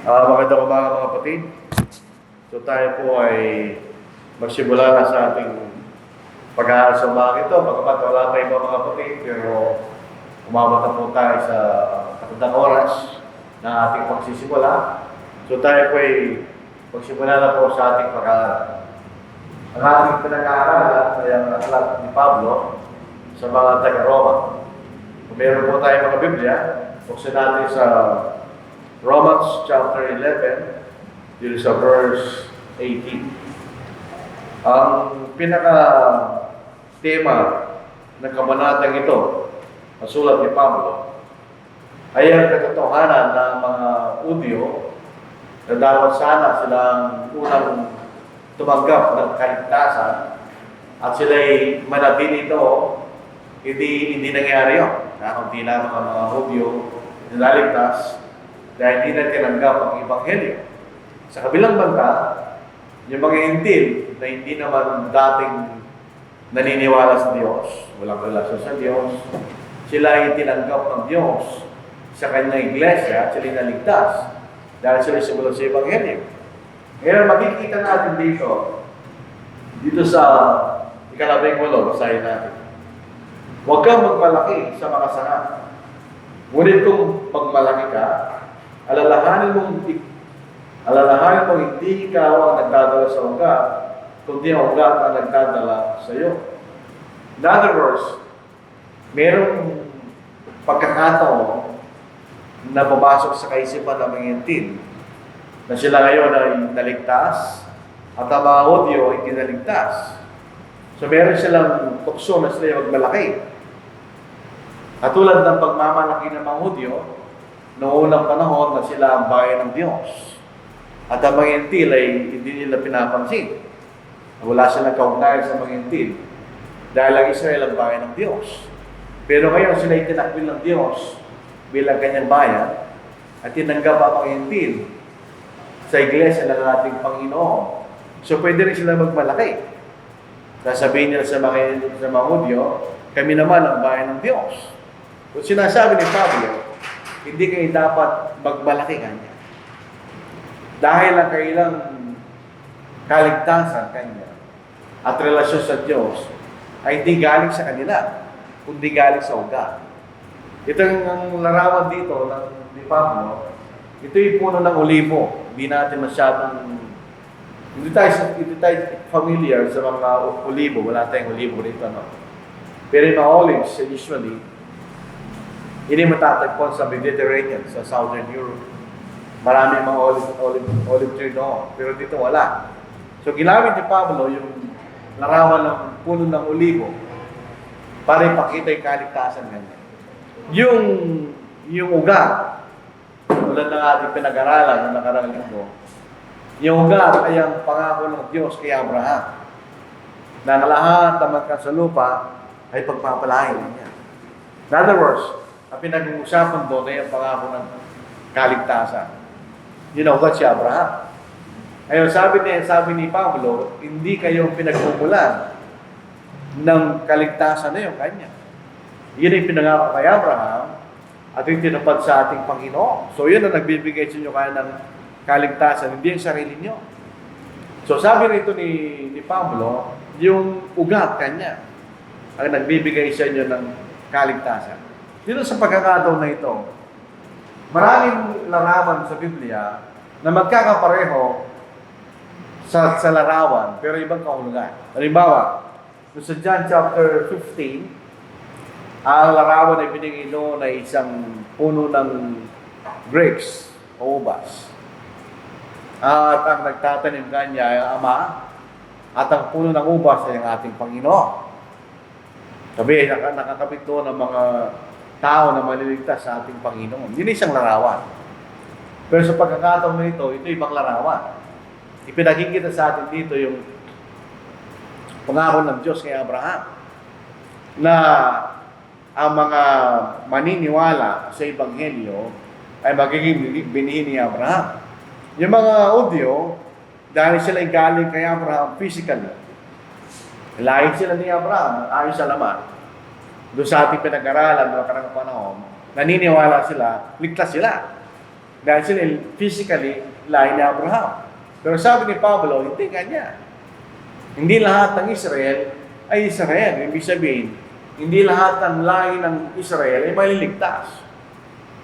Magandang umaga mga kapatid. So tayo po ay magsimula na sa ating pag-aaral sa umaga ito. Bagamat wala pa iba mga kapatid, pero umabot na po tayo sa katandang oras na ating pagsisimula. So tayo po ay magsimula na po sa ating pag-aaral. Ang ating pinag-aaralan ay ang aklat ni Pablo sa mga taga-Roma. Kung meron po tayo mga Biblia, buksan natin sa Romans chapter 11, dito sa verse 18. Ang pinaka-tema ng kabanatang ito, ang sulat ni Pablo, ay ang katotohanan ng mga Hudyo na dapat sana silang unang tumanggap ng kaligtasan at sila'y manatili ito, hindi nangyari yun. Kundi lamang ang mga Hudyo na naligtas dahil hindi na tinanggap ang Ebanghelyo. Sa kabilang banda, yung mga Hintil na hindi naman dating naniniwala sa Diyos, walang relasyon sa Diyos, sila ay tinanggap ng Diyos sa kanyang iglesia at sila naligtas dahil sila sumunod sa Ebanghelyo. Ngayon, makikita natin dito sa ika-18, basahin natin. Huwag kang magmalaki sa mga sanga. Ngunit kung magmalaki ka, alalahanin mong hindi ikaw ang nagdadala sa ugat, kundi ang ugat ang nagdadala sa iyo. In other words, merong pagkakataon na pumasok sa kaisipan ng mga Hintil na sila ngayon ay naligtas at ang mga Hudyo ay kinaligtas. So meron silang tukso na sila yung magmalaki. Katulad ng pagmamalaki ng mga Hudyo noong unang panahon na sila ang bayan ng Diyos. At ang mga Hintil ay hindi nila pinapansin. Wala silang kaugnayan sa mga Hintil dahil ang Israel ang bayan ng Diyos. Pero ngayon sila ay tinakbil ng Diyos bilang kanyang bayan at tinanggap ang mga Hintil sa iglesia ng ating Panginoon. So pwede rin sila magmalaki. Sasabihin nila sa mga Hudyo, kami naman ang bayan ng Diyos. Kung sinasabi ni Pablo, hindi kayo dapat magmalaki kanya. Dahil ang kailang kaligtasan kanya at relasyon sa Diyos ay hindi galing sa kanila, kundi galing sa ugat. Ito ang larawan dito ni Pablo. Ito yung puno ng olibo. Hindi tayo familiar sa mga olibo. Wala tayong olibo rito. No? Pero yung mga olives, usually, hindi matatagpuan sa Mediterranean, sa Southern Europe. Marami mga olive tree doon. Pero dito wala. So ginamit ni Pablo yung larawan ng puno ng olibo para ipakita yung kaligtasan kanya. Yung ugat, tulad ng ating pinag-aralan ng nakarang linggo, yung ugat ay ang pangako ng Diyos kay Abraham na ang lahat na magka sa lupa ay pagpapalain niya. In other words, ang pinag-uusapan doon ay ang pangako ng kaligtasan. Yun ang ugat si Abraham. Ngayon, sabi ni Pablo, hindi kayo pinagmumulan ng kaligtasan na yung kanya. Yun ang pinangako kay Abraham at yung tinupad sa ating Panginoon. So yun ang nagbibigay sa inyo kaya ng kaligtasan, hindi ang sarili nyo. So sabi rito ni Pablo, yung ugat kanya ang nagbibigay sa inyo ng kaligtasan. Dito sa pagkakataon na ito, maraming larawan sa Biblia na magkakapareho sa larawan, pero ibang kahulugan. Halimbawa, sa John chapter 15, ang larawan ay binigay doon ay isang puno ng grapes o ubas. At ang nagtatanim kanya ay ang Ama, at ang puno ng ubas ay ang ating Panginoon. Sabi, nakakapit doon ang mga tao na maliligtas sa ating Panginoon. Yun isang larawan. Pero sa pagkakataon na ito ibang larawan. Ipinakikita sa atin dito yung pangako ng Diyos kay Abraham na ang mga maniniwala sa Ebanghelyo ay magiging binhi ni Abraham. Yung mga Hudyo, dahil sila ay galing kay Abraham physically, lahi sila ni Abraham, ayon sa laman. Doon sa ating pinag-aralan ng karang panahon, naniniwala sila, ligtas sila. Dahil sila physically lahi ni Abraham. Pero sabi ni Pablo, hindi kanya. Hindi lahat ng Israel ay Israel. Ibig sabihin, hindi lahat ng lahi ng Israel ay maliligtas.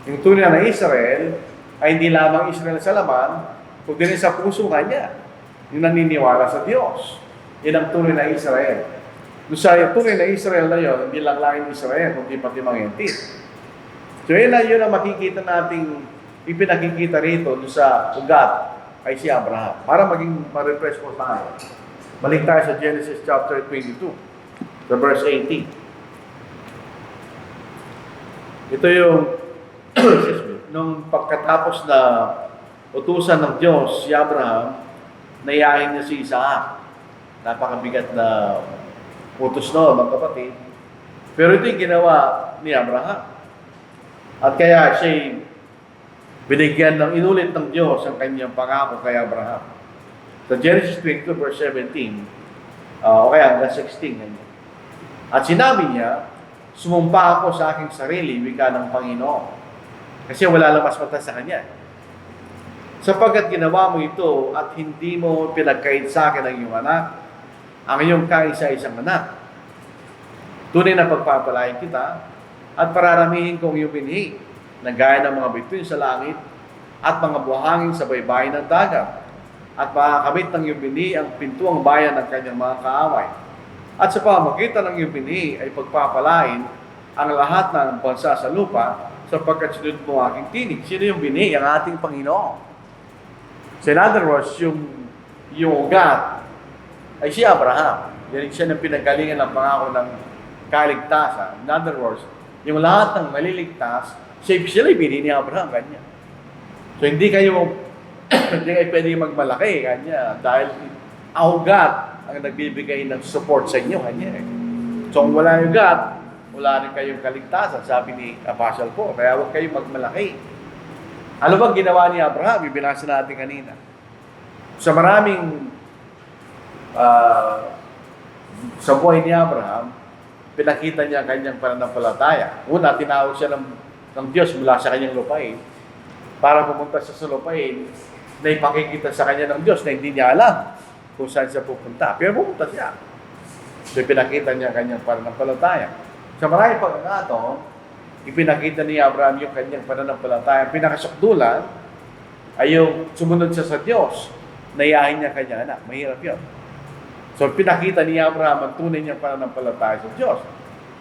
Yung tunay na Israel ay hindi lamang Israel sa laman, kundi rin sa puso kanya. Yung naniniwala sa Diyos. Yan ang tunay na Israel. Doon sa tunay na Israel na yun, hindi lang lahi ng Israel, kundi pati mga hentil. So yun ang makikita nating ipinakikita rito doon sa ugat ay si Abraham. Para maging ma-refresh po tayo. Balik tayo sa Genesis chapter 22, sa verse 18. Ito yung nung pagkatapos na utusan ng Diyos si Abraham, nayahin niya si Isaac. Napakabigat na utos no, mga kapatid. Pero ito yung ginawa ni Abraham. At kaya siya binigyan ng inulit ng Diyos ang kanyang pangako kay Abraham. Sa Genesis 22 verse 17, o kaya hanggang 16. At sinabi niya, sumumpa ako sa aking sarili, wika ng Panginoon. Kasi wala lang mas mata sa kanya. Sapagkat ginawa mo ito at hindi mo pinagkait sa akin ang iyong anak, ang iyong kaisa-isang anak. Tunay na pagpapalain kita at pararamihin kong iyong binhi na gaya ng mga bituin sa langit at mga buhangin sa baybayin ng dagat at makakamit ng iyong binhi ang pintuang bayan ng kanyang mga kaaway. At sa pamagitan ng iyong binhi ay pagpapalain ang lahat ng bansa sa lupa sapagkat sinunod mo aking tinig. Sino yung binhi? Ang ating Panginoon. So in other words, yung ugat ay si Abraham. Yan siya ng pinagalingan ng pangako ng kaligtasan. In other words, yung lahat ng maliligtas, sila yung binhi ni Abraham, kanya. So hindi kayo pwede magmalaki, kanya, dahil ang ugat ang nagbibigay ng support sa inyo, kanya. So kung wala yung ugat, wala rin kayong kaligtasan, sabi ni Apostle Paul. Kaya huwag kayong magmalaki. Ano bang ginawa ni Abraham? Ibinasa natin kanina. Sa maraming sa buhay ni Abraham, pinakita niya ang kanyang pananampalataya. Una, tinawag siya ng Diyos mula sa kanyang lupain para pumunta siya sa lupain na ipakikita sa kanya ng Diyos na hindi niya alam kung saan siya pupunta. Pero pumunta siya. So, pinakita niya ang kanyang pananampalataya. Sa maraming pagkakataon, ipinakita ni Abraham yung kanyang pananampalataya. Ang pinakasukdulan ay yung sumunod siya sa Diyos, nayahin niya kanyang anak. Mahirap yun. So, pinakita ni Abraham ang tunay niyang pananampalataya sa Diyos.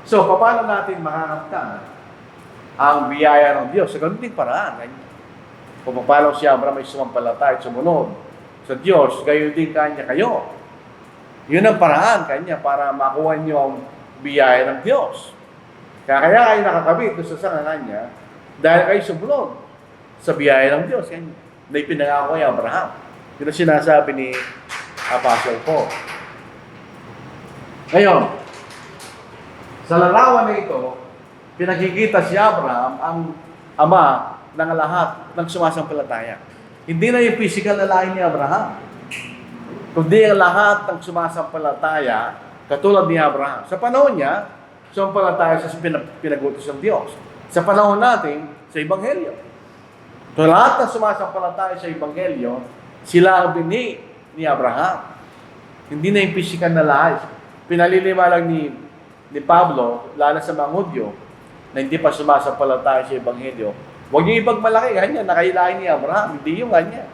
So, paano natin makakamtan ang biyaya ng Diyos? Sa ganun din paraan. Kung paano si Abraham ay sumampalataya at sumunod sa Diyos, gayon din kanya kayo. Yun ang paraan kanya para makuha niyo ang biyaya ng Diyos. Kaya kayo nakakabit doon sa sanganan niya dahil kayo sumunod sa biyaya ng Diyos. Kanya, na ipinangako ni Abraham. Yun ang sinasabi ni Apostle Paul. Ngayon, sa larawan na ito, pinakikita si Abraham ang ama ng lahat ng sumasampalataya. Hindi na yung physical na lahi ni Abraham, kundi ang lahat ng sumasampalataya katulad ni Abraham. Sa panahon niya, sumampalataya sa pinag-utos ng Diyos. Sa panahon natin, sa Ebanghelyo. So lahat ng sumasampalataya sa Ebanghelyo, sila ang binhi ni Abraham. Hindi na yung physical na lahi. Pinalilimalang ni Pablo, lalo sa mga Hudyo, na hindi pa sumasampalataya sa Ebanghelyo. Huwag niyo ipagmalaki, ganyan, nakailahin ni Abraham. Hindi yung ganyan.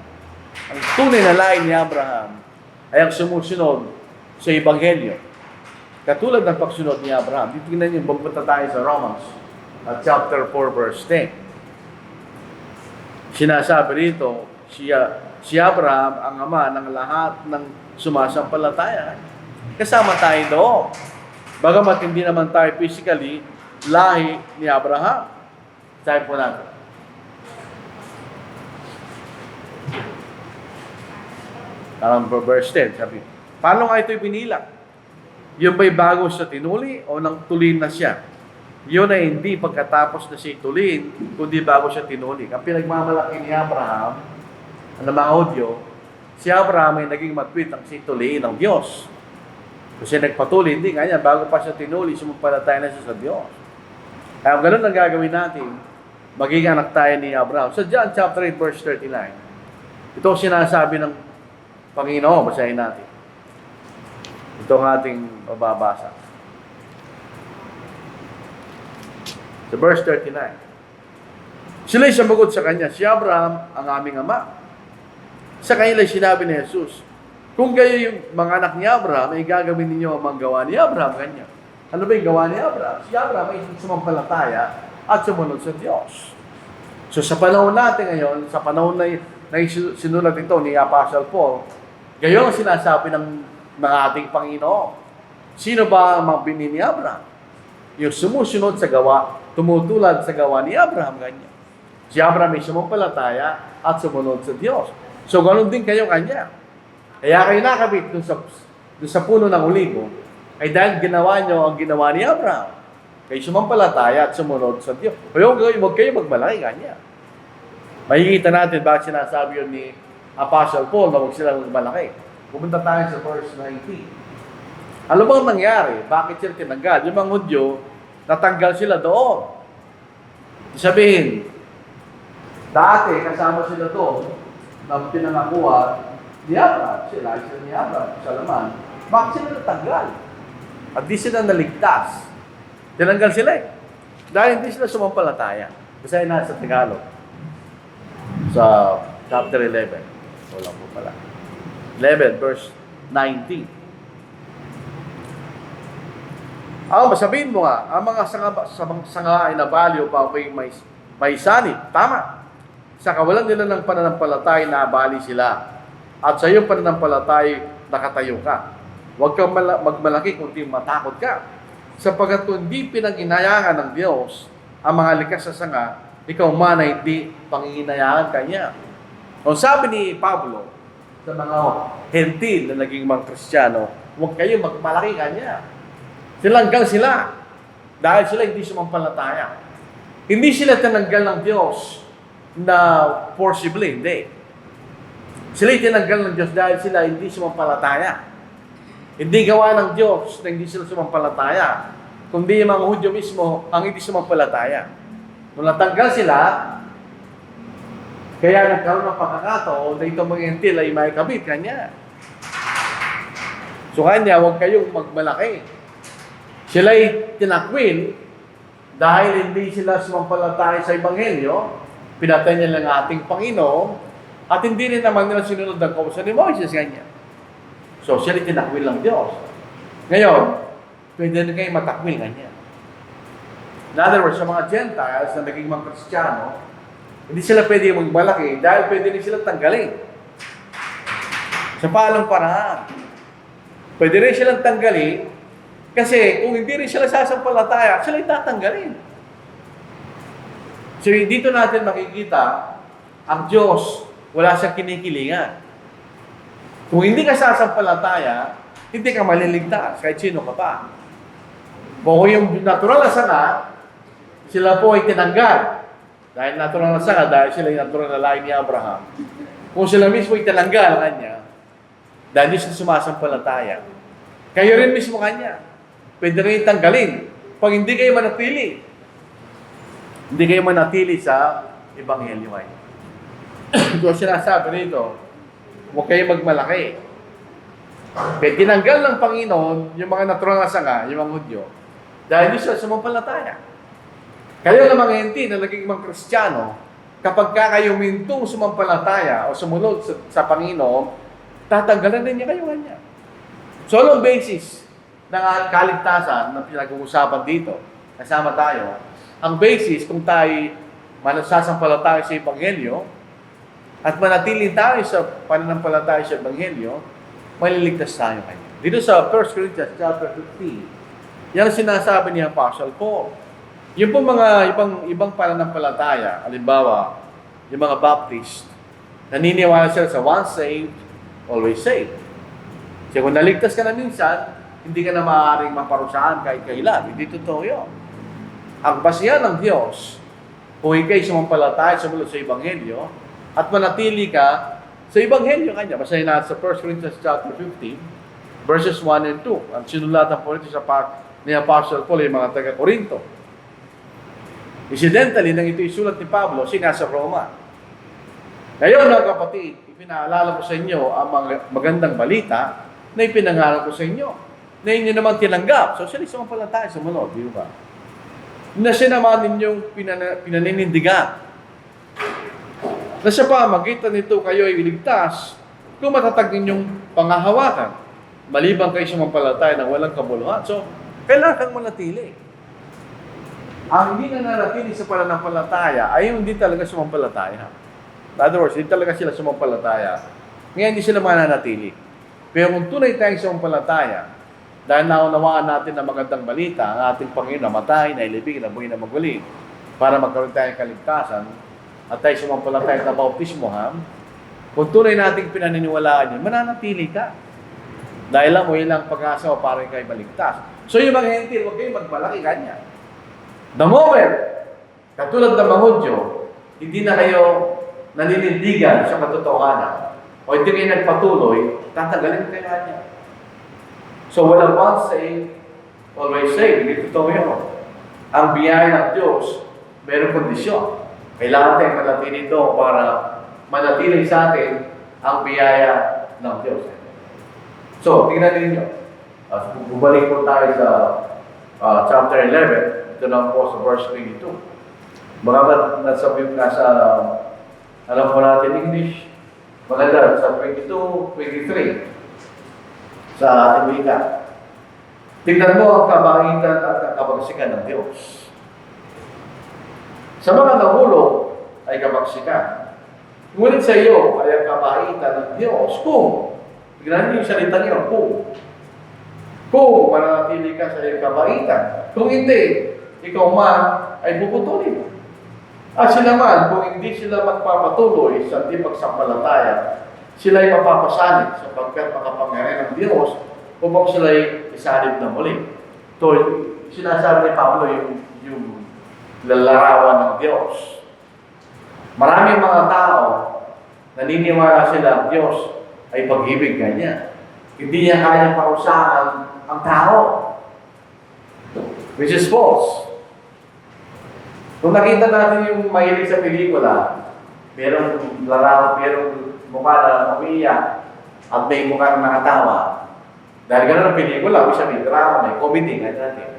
Ang tunay na lahi ni Abraham ay ang sumusunod sa Ebanghelyo. Katulad ng pagsunod ni Abraham. Titingnan niyo, magpunta tayo sa Romans, chapter 4, verse 10. Sinasabi rito, si Abraham ang ama ng lahat ng sumasampalataya. Kasama tayo doon. Bagamat hindi naman tayo physically lahi ni Abraham. Sabi po natin. Verse 10, sabi. Paano nga ito'y binilang? Yung ba'y bago sa tinuli o nang tulin na siya? Yun ay hindi pagkatapos na siya tulin, kundi bago siya tinuli. Ang pinagmamalaki ni Abraham, ang mga Hudyo, si Abraham ay naging matwid ang situliin ng Diyos. Kasi nagpatuloy, hindi nga niya, bago pa siya tinuli, sumampalataya na siya sa Diyos. Kaya ganun ang gagawin natin magiging anak tayo ni Abraham. So John chapter 8 verse 39. Ito ang sinasabi ng Panginoon. Basahin natin. Ito ang ating mababasa. Sa verse 39. Sila'y sumagot sa kanya, si Abraham ang aming ama. Sa kanila sinabi ni Jesus, kung kayo yung mga anak ni Abraham, ay gagawin ninyo ang mga gawa ni Abraham. Ganyan. Ano ba yung gawa ni Abraham? Si Abraham ay sumampalataya at sumunod sa Diyos. So sa panahon natin ngayon, sa panahon na sinulat ito ni Apostle Paul, gayon ang sinasabi ng ating Panginoon. Sino ba ang mga bini ni Abraham? Yung sumusunod sa gawa, tumutulad sa gawa ni Abraham. Ganyan. Si Abraham ay sumampalataya at sumunod sa Diyos. So, ganoon din kayo kanya. Kaya kayo nakabit dun sa puno ng olibo, ay dahil ginawa nyo ang ginawa ni Abraham. Kayo sumampalataya at sumunod sa Diyos. Huwag kayo magmalaki kanya. Makikita natin bakit sinasabi yun ni Apostle Paul na huwag sila magmalaki. Pumunta tayo sa verse 19. Ano bang nangyari? Bakit sila tinanggal? Yung mga Hudyo, natanggal sila doon. Sabihin, dati kasama sila doon na pinangakuha ni Abraham. Sila ni Abraham sa laman. Bakit sila natanggal? At di sila naligtas. Tinanggal sila eh. Dahil hindi sila sumampalataya. Basahin na sa Tagalog. Sa chapter 11. Wala po pala. 11 verse 19. Sabihin mo nga, ang mga sanga ay nabaliw pa may sanit. Tama. Sa kawalan nila ng pananampalatay, naabali sila. At sa iyong pananampalatay, nakatayo ka. Huwag kang magmalaki kundi matakot ka. Sapagkat kung hindi pinag-inayangan ng Diyos ang mga likas sa sanga, ikaw man ay hindi panginginayangan kanya. Kung sabi ni Pablo sa mga hentil na naging mga Kristiyano, huwag kayo magmalaki kanya. Tinanggal sila dahil sila hindi sumampalataya. Hindi sila tinanggal ng Diyos na forcibly, hindi. Sila tinanggal ng Diyos dahil sila hindi sumampalataya. Hindi gawa ng Diyos na hindi sila sumampalataya, kundi yung mga Hudyo mismo ang hindi sumampalataya. Nung natanggal sila, kaya nagkaroon ng pagkakataon na itong mga hentil ay may kabit kanya. So kanya, huwag kayong magmalaki. Sila'y tinakwil dahil hindi sila sumampalataya sa Ebanghelyo, pinatay nila ng ating Panginoon, at hindi rin naman nila sinunod ang kautusan ni Moses, ganyan. So, sila'y tinakwil ng Diyos. Ngayon, pwede na kayo matakwil, ganyan. In other words, sa mga Gentiles na naging mga Kristiyano, hindi sila pwede magmalaki dahil pwede rin sila tanggalin. Sa palong paraan. Pwede rin silang tanggalin kasi kung hindi rin sila sasampalataya, sila'y tatanggalin. So, dito natin makikita, ang Diyos, wala siyang kinikilingan. Kung hindi ka sasampalataya, hindi ka maliligtas, kahit sino ka pa. Kung yung natural na sanga, sila po ay tinanggal. Dahil natural na sanga, dahil sila yung natural na lahi ni Abraham. Kung sila mismo ay tinanggal kanya, dahil hindi sila sumasampalataya, kayo rin mismo kanya. Pwede rin tanggalin. Pag hindi kayo manatili, hindi kayo manatili sa Ebanghelyo ay. So, sinasabi rito, huwag kayo magmalaki. Kaya tinanggal ng Panginoon yung mga natural na sanga, yung mga Hudyo, dahil hindi sila sumampalataya. Kayo na mga hentil na naging mga Kristiyano, kapag kayo mintong sumampalataya o sumunod sa Panginoon, tatanggalan din niya kayo kanya. So, anong basis ng kaligtasan na pinag-uusapan dito? Kasama tayo. Ang basis kung tayo manasasampalataya sa Ebanghelyo at manatili tayo sa pananampalataya sa Ebanghelyo, maliligtas tayo kanya. Dito sa 1 Corinthians chapter 15, yan ang sinasabi ni Apostle Paul. Yung po mga ibang pananampalataya, halimbawa, yung mga Baptist, naniniwala sila sa once saved, always saved. Kasi kung naligtas ka na minsan, hindi ka na maaaring maparusahan kahit kailan. Hindi totoo yun. Ang basihan ng Diyos, kung ikay sumampalataya sumunod sa Ebanghelyo, at manatili ka sa Ebanghelyo kanya. Basahin natin sa 1 Corinthians chapter 15, verses 1 and 2. Ang sinulatan po ito sa ni Apostle Paul, yung mga taga-Korinto. Incidentally, nang ito isulat ni Pablo, siya nasa Roma. Ngayon, mga kapatid, ipinaalala ko sa inyo ang mga magandang balita na ipinangaral ko sa inyo, na inyo naman tinanggap. So, sila sumampalataya, sumunod, di ba? Na siya naman ninyong pinaninindigan. Na sa pamagitan nito kayo ay iligtas kung matatag ninyong pangahawakan. Maliban kayo sumampalataya na walang kabuluhan. So, kailangan kang manatili. Ang hindi na nanatili sa pananampalataya ay yung hindi talaga sumampalataya. In other words, hindi talaga sila sumampalataya. Ngayon, hindi sila mananatili. Pero kung tunay tayong sumampalataya, dahil naunawaan natin na magandang balita, ang ating Panginoon namatay, nailibing, nabuhay na maguli, para magkaroon tayong kaligtasan, at tayo sumampalataya na bautismohan, kung tunay nating pinaniniwalaan yun, mananatili ka. Dahil lang mo ilang pag-asa para kayo maligtas. So yung mga hentil, huwag kayong magmalaki kanya. The moment, katulad ng mga Hudyo, hindi na kayo naninindigan sa katotohanan, o hindi kayo nagpatuloy, tatagalin kayo kanya. So walang once say, always say, hindi totoo yun. Ang biyaya ng Diyos, mayroong kondisyon. Kailangan tayong manatili ito para manatili sa atin ang biyaya ng Diyos. So, tingnan ninyo. Bumalik po tayo sa chapter 11. Ito na po sa verse 22. Baka nasa, alam po natin English, maganda sa 22, 23. Sa ating wika. Tingnan mo ang kabangitan at ang kabagsikan ng Diyos. Sa mga nahulog ay kabagsikan. Ngunit sa iyo ay ang kabaitan ng Diyos. Tignan niyo yung salita niyo, kung mananatili ka sa iyong kabaitan. Kung hindi, ikaw man ay puputulin. At sila man, kung hindi sila magpapatuloy sa di pagsampalataya, sila ay mapapasalit sapagkat makapangyarihan ng Diyos upang sila ay isalib na muli. Ito, sinasabi ni Pablo yung lalarawan ng Diyos. Maraming mga tao, naniniwala sila ang Diyos ay pag-ibig kanya. Hindi niya kaya parusahan ang tao. Which is false. Kung nakita natin yung mahilig sa pelikula, merong larawan, merong mukha na umiiyak at may mukha na nakatawa. Dahil gano'n ang pelikula, may drama, may comedy, nga natin.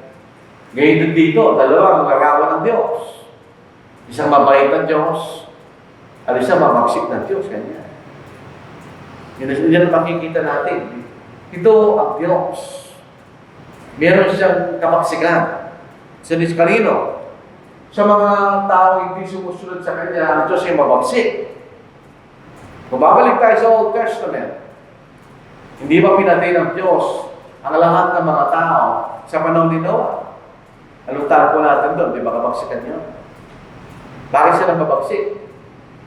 Ngayon dito, dalawang larawan ng Diyos. Isang mabait ng Diyos, at isang mabagsik ng Diyos. Kanya. Yan ang makikita natin. Ito ang Diyos. Meron siyang kabaksikan. Sinis kanino? Sa mga tao hindi sumusunod sa Kanya, ang Diyos ay mabagsik. Kung babalik tayo sa Old Testament, hindi ba pinatay ng Diyos ang lahat ng mga tao sa panahon ni Noah? Anong tawag po natin doon? Di ba kabaksikan niyo? Bakit sila mabagsik?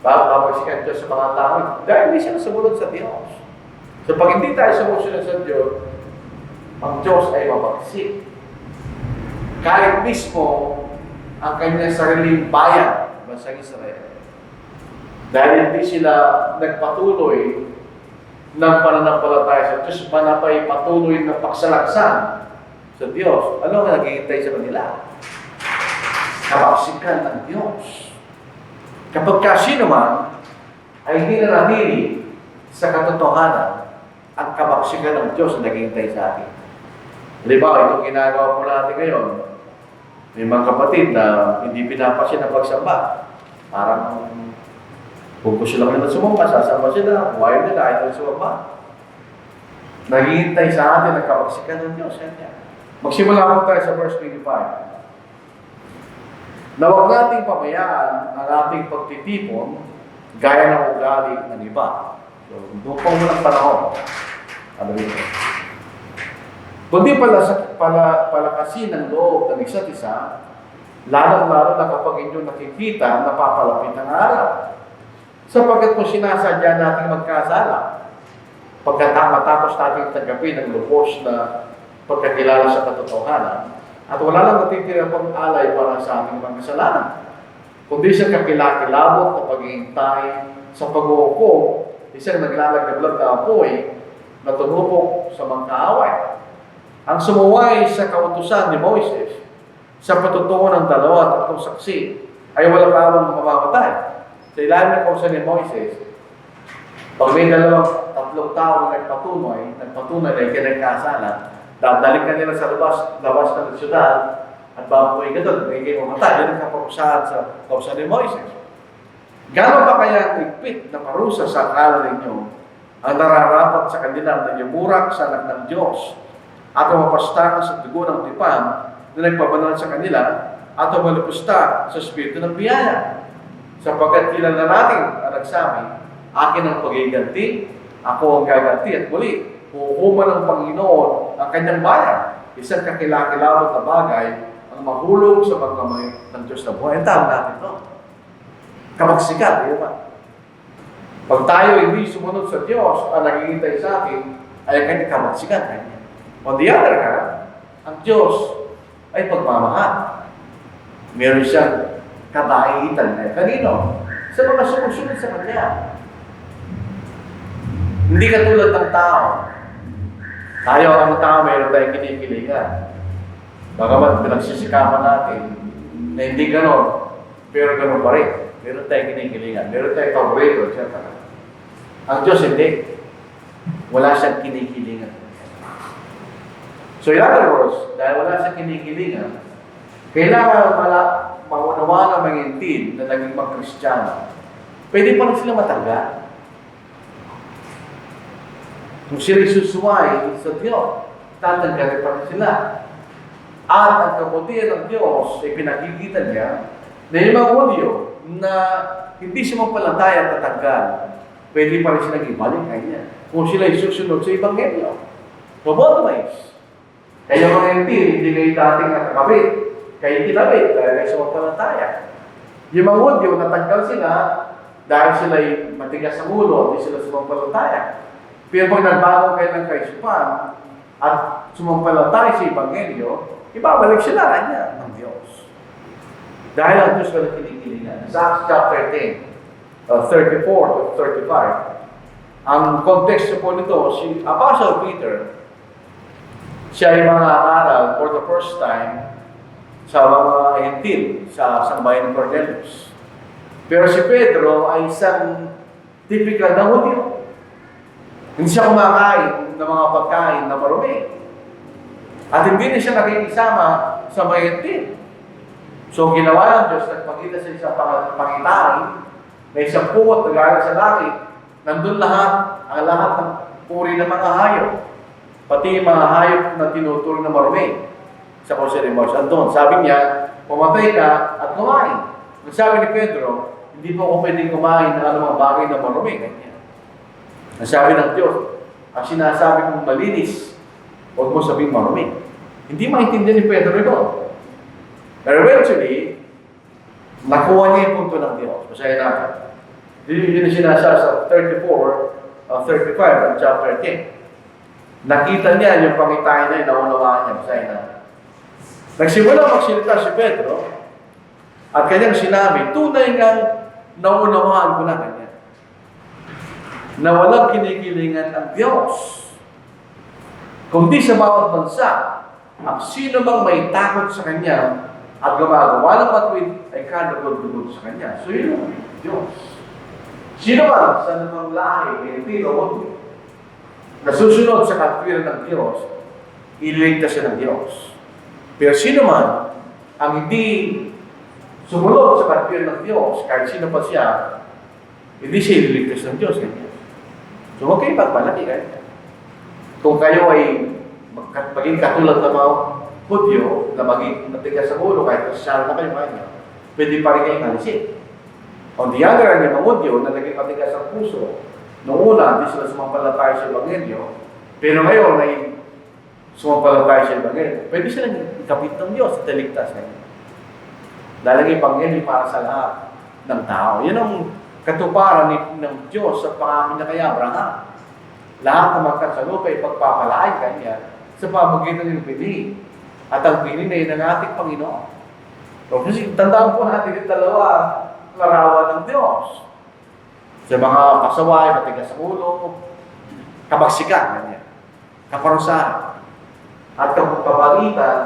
Bakit mabaksikan Diyos sa mga tao? Dahil hindi sila sumunod sa Diyos. So pag hindi tayo sumusunod sa Diyos, ang Diyos ay mabagsik. Kahit mismo ang kanyang sariling bayan, bansang Israel. Dahil hindi sila nagpatuloy ng pananampalataya sa Diyos, manapay patuloy ng pagsalaksan sa Diyos. Ano ang naghihintay sa kanila? Kabaksikan ng Diyos. Kapag sino man ay hindi nanatili sa katotohanan, ang kabaksikan ng Diyos na naghihintay sa atin. Halimbawa, itong ginagawa po natin ngayon, may mga kapatid na hindi pinapasin ang pagsamba. Parang kung gusto lang nila sumamba, sasamba sila. Kung ayaw nila, ayaw nila sumamba. Naghihintay sa atin ang kabaksikan ng Diyos. Magsimula po tayo sa verse 25. Na huwag nating pabayaan ang ating pagtitipon gaya ng ugali ng iba. So, doon po mo ng panahon. Ano yun? Kundi palakasin ng loob ng isa't isa, lalo-lalo na kapag inyong nakikita, napapalapit ang araw. Sapagkat kung sinasadya natin magkasala, pagkatapos natin tanggapin ang lubos na pagkakilala sa katotohanan, at wala lang natitira pang alay para sa ating mga kasalanan, kundi sa kakilakilabot na paghihintay sa pag-uupo, isang naglalagablag na apoy na tumupok sa mga kaaway. Ang sumuway sa kautusan ni Moises, sa patutungo ng 2 at 3 saksi ay walang lamang mamamatay. Sa ilalim ng kausa ni Moises, pag may 2-3 tao na nagpatunay ay kinagkasala, dadalik ka nila sa labas ng syudad at baboy ka doon, may mamatay. Yan ang kaparusahan sa kausa ni Moises. Gano'n ba kaya higpit na parusa sa akala ninyo ang nararapat sa kanila na yumurak sa anak ng Diyos at mapastakan sa dugo ng tipan na nagpabanal sa kanila at malupusta sa spirito ng biyaya. Sapagkat kilala natin ang nagsabi, akin ang pagiganti, ako ang gaganti at muli, hukuman ng Panginoon ang kanyang bayan. Isang kakilakilabot na bagay ang mahulog sa pagkamay ng Diyos na buhay. Ang tawag natin ito. Kamagsikat, di ba? Pag tayo hindi sumunod sa Diyos, ang naghihintay sa atin ay ang kanyang kamagsikat. On the other hand, ang Diyos ay pagmamahal. Meron siyang kabaitan na kanino? Sa mga sumusunod sa Kanya. Hindi katulad ng tao. Tayo ang tao, mayroon tayong kinikilingan. Bagamat pinagsisikapan natin na hindi ganon, pero ganon pa rin. Meron tayong kinikilingan. Meron tayong paborito, etc. Ang Diyos hindi. Wala siyang kinikilingan. So in other words, dahil wala siyang kinikilingan, kailangan maunawa ng mga intin na naging mag-Kristiyano. Pwede pa rin sila matanggal. Kung sila susuway sa Diyos, tatanggalin pa rin sila. At ang kabutihan ng Diyos ay pinakikita niya na yung mga Hudyo na hindi sumampalataya at tatanggal, pwede pa rin silang ibalik kanya. Kung sila susunod sa Ebanghelyo. So both ways. Kaya mga hindi kayo dating nakakabit. Kayo kinabit dahil kayo sumampalataya. Yung mga Hudyo, natanggal sila dahil sila matigas sa ulo, hindi sila sumampalataya. Pero pag nagbago kayo ng kaisupan at sumampalataya sa Ebanghelyo, ibabalik sila kanya ng Diyos. Dahil ang Diyos walang kinikilingan. Sa Acts chapter 10, 34 to 35, ang context po nito, si Apostle Peter, siya ay mga aral for the first time sa mga hentil, sa sambayan ng Cornelius. Pero si Pedro ay isang typical na Hudyo. Hindi siya kumakain ng mga pagkain na marumi. At hindi na siya nakikisama sa mga hentil. So, ginawa ng Diyos, nagpakita sa isang pangitain na isang puwot na galing sa langit, nandun lahat, ang lahat ng puri ng mga hayop. Pati yung mga hayop na tinuturo na marumi sa kausa ni Moises. Andun, sabi niya, pumatay ka at kumain. Ang sabi ni Pedro, hindi po ako pwedeng kumain ng anumang bagay na marumi. Ganyan. Ang sabi ng Diyos, ang sinasabi kong malinis, huwag mo sabihin marumi. Hindi maintindihan ni Pedro ito. Pero eventually, nakuha niya yung punto ng Diyos. Basahin natin. Yun yung sinasabi sa 34, 35, and chapter 10. Nakita niya yung pangitain na yun, naunawaan niya. Basahin natin. Nagsimula magsilita si Pedro, at kanyang sinabi, tunay ngang naunawaan ko na kanya, na walang kinikilingan ang Diyos. Kundi sa bawat bansa, ang sino bang may takot sa Kanya at gumagawa ng matuwid ay kadugod-dugod sa Kanya. So yun ang Diyos. Sino man sa namang lahi, hindi o na susunod sa katwiran ng Diyos, ililigtas siya ng Diyos. Pero sino man ang hindi sumunod sa katwiran ng Diyos, kahit sino pa siya, hindi siya ililigtas ng Diyos. So huwag kayo pagmalaki kayo. Kung kayo ay maging katulad ng mga Hudyo na maging matigas sa ulo kahit nasasaral na kayo kanya, pwede pa rin kayong alisin. On the other hand, yung mga Hudyo na naging matigas ang puso, noong una, hindi sila sumampalataya sa Ebanghelyo, pero ngayon ay sumampalataya sa Ebanghelyo, pwede silang ikapit ng Diyos at iligtas ngayon. Dahil ang Ebanghelyo para sa lahat ng tao. Yan ang katuparan ng Diyos sa pangamin na kay Abraham. Lahat ng magkasalupa ay pagpapalain kanya sa pamagitan ng bini. At ang bini na yun ang ating Panginoon. So, kasi tandaan po natin yung dalawa larawan ng Diyos. Sa mga pasaway, matigas sa ulo, kapagsikan, ganyan. Kaparusahan. At kapagpapalitan,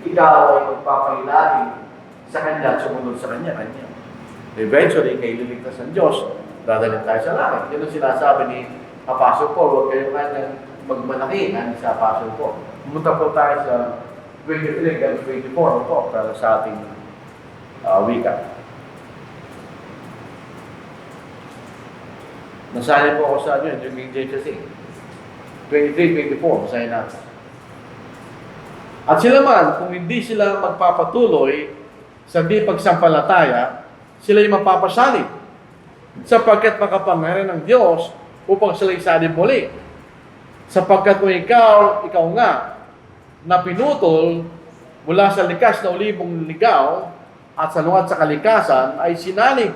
ikaw ay magpapahilahin sa Kanya at sumunod sa Kanya. Eventually, kayo liligtas ng Diyos, dadalhin tayo sa langit. Yun ang sinasabi ni Apostle Paul, huwag kayong kanyang magmalaki, sa Apostle Paul. Pumunta po tayo sa 23 hanggang 24 po para sa ating wika. Nasahin po ako sa inyo, yung King James kasi. 23, 24, masahin natin. At sila man, kung hindi sila magpapatuloy sa di pagsampalataya, sila yung mapapasalit sapagkat makapangyarihan ng Diyos upang sila isalib muli. Sapagkat kung ikaw nga, na pinutol mula sa likas na olibong ligaw at salungat sa kalikasan ay sinalib.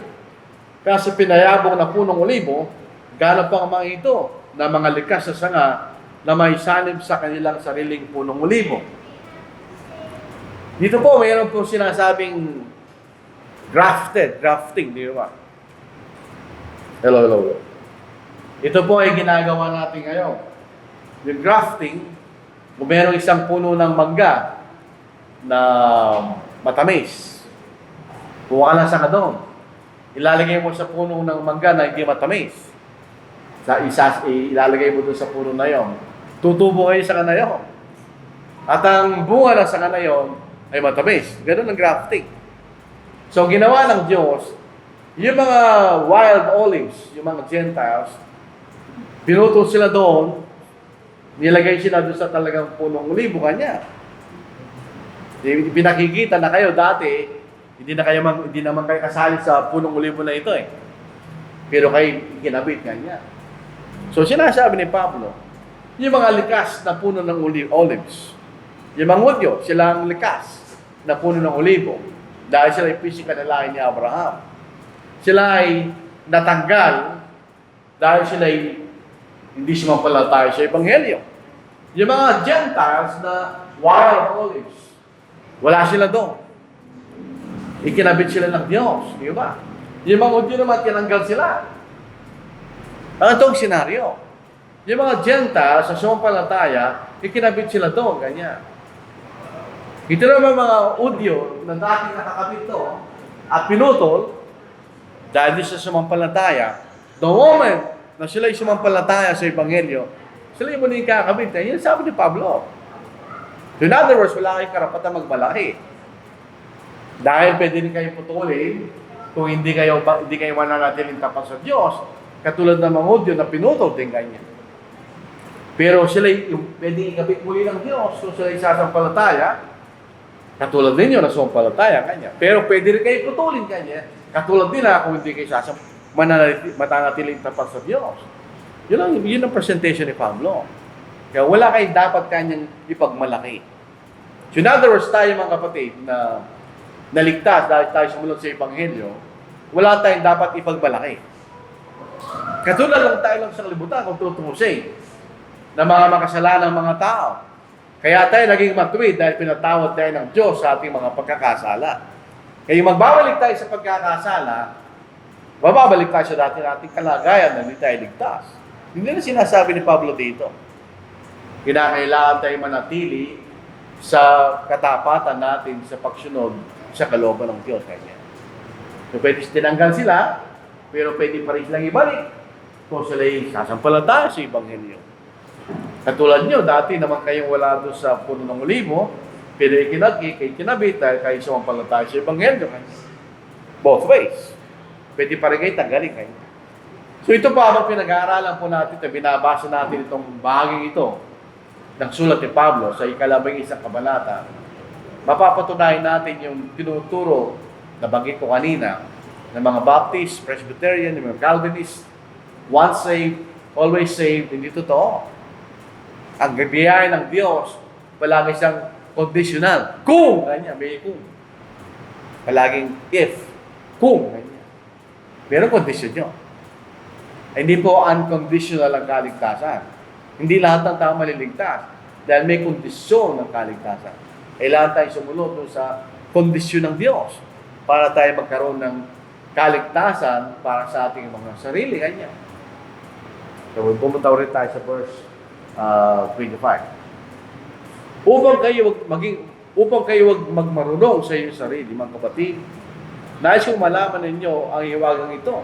Kasi pinayabong na punong olibo, gano'n pang mga ito na mga likas na sanga na may sanib sa kanilang sariling punong olibo. Dito po, mayroon po sinasabing grafting, di ba? Hello. Ito po ay ginagawa natin ngayon. Yung grafting, kung mayroong isang puno ng mangga na matamis, kuha ka lang sa doon. Ilalagay mo sa puno ng mangga na hindi matamis. Ilalagay mo doon sa puno na yon. Tutubo kayo sa kana yon. At ang bunga ng sanga na yon ay matamis. Ganun ang grafting. So, ginawa ng Diyos, yung mga wild olives, yung mga Gentiles, pinutol sila doon, nilagay sila doon sa talagang punong olibo kanya. Pinakikita na kayo dati, hindi naman kayo kasali sa punong olibo na ito eh. Pero kayo ginabit kanya. So, sinasabi ni Pablo, yung mga likas na puno ng olives, yung mga Hudyo, sila ang likas na puno ng olibo. Dahil sila ay physical na lahi ni Abraham. Sila ay natanggal dahil sila ay hindi sumampalataya sa Ebanghelyo. Yung mga Gentiles na wild olives, wala sila doon. Ikinabit sila ng Diyos. Di ba? Yung mga Hudyo naman, tinanggal sila. Ang itong senaryo. Yung mga Gentiles sa sumampalataya, ikinabit sila doon. Ganyan. Ito naman mga Hudyo na dating nakakabit to at pinutol dahil di sa sumampalataya. The moment na sila ay sumampalataya sa Ebanghelyo, sila yung muling kakabit. Yan sabi ni Pablo. So in other words, wala kayong karapatan magmalaki. Dahil pwede rin kayong putulin kung hindi kayo mananatiling tapat sa Diyos, katulad ng mga Hudyo na pinutol din ganyan. Pero sila yung pwede ikabit muli ng Diyos kung sila ay sasampalataya. Katulad ninyo na sumampalataya kanya. Pero pwede rin kayo putulin kanya. Katulad nila kung hindi kayo matanatiling tapat sa Diyos. Yun ang presentation ni Pablo. Kaya wala kayo dapat kanyang ipagmalaki. So in other words, tayo mga kapatid na naligtas dahil tayo sumunod sa Ebanghelyo, wala tayong dapat ipagmalaki. Katulad lang tayo sa kalibutan kung tutusin na mga makasalanang mga tao. Kaya tayo naging matuwid dahil pinatawad tayo ng Diyos sa ating mga pagkakasala. Kaya magbabalik tayo sa pagkakasala, bababalik tayo sa dating kalagayan na hindi tayo ligtas. Hindi na sinasabi ni Pablo dito. Kinakailangan tayo manatili sa katapatan natin sa pagsunod sa kalooban ng Diyos. Kanya. So pwede tinanggal sila, pero pwede pa rin silang ibalik kung sila'y sasampalataya sa Ebanghelyo. Katulad nyo, dati naman kayong wala doon sa puno ng olibo, pero ikinabit dahil kayo sumampalataya sa Ebanghelyo. Both ways. Pwede pa rin kayo tanggalin kayo. So ito pa ang pinag-aaralan po natin at binabasa natin itong bahaging ito ng sulat ni Pablo sa 11 kabanata. Mapapatunayan natin yung tinuturo na banggit ko kanina ng mga Baptist, Presbyterian, ng mga Calvinist, once saved, always saved, hindi totoo. Ang biyaya ng Diyos, palagi siyang conditional. Kung, ganyan, may kung. Palaging if, kung, ganyan. Pero kondisyon nyo. Hindi po unconditional ang kaligtasan. Hindi lahat ng tao maliligtas. Dahil may kondisyon ng kaligtasan. Kailangan tayo sumunod sa kondisyon ng Diyos para tayo magkaroon ng kaligtasan para sa ating mga sarili. Ganyan. So, pumunta ulit tayo sa verse 25. Upang kayo maging upang kayo wag magmarunong sa inyong sarili, mga kapatid. Nais kong malaman ninyo ang hiwagang ito.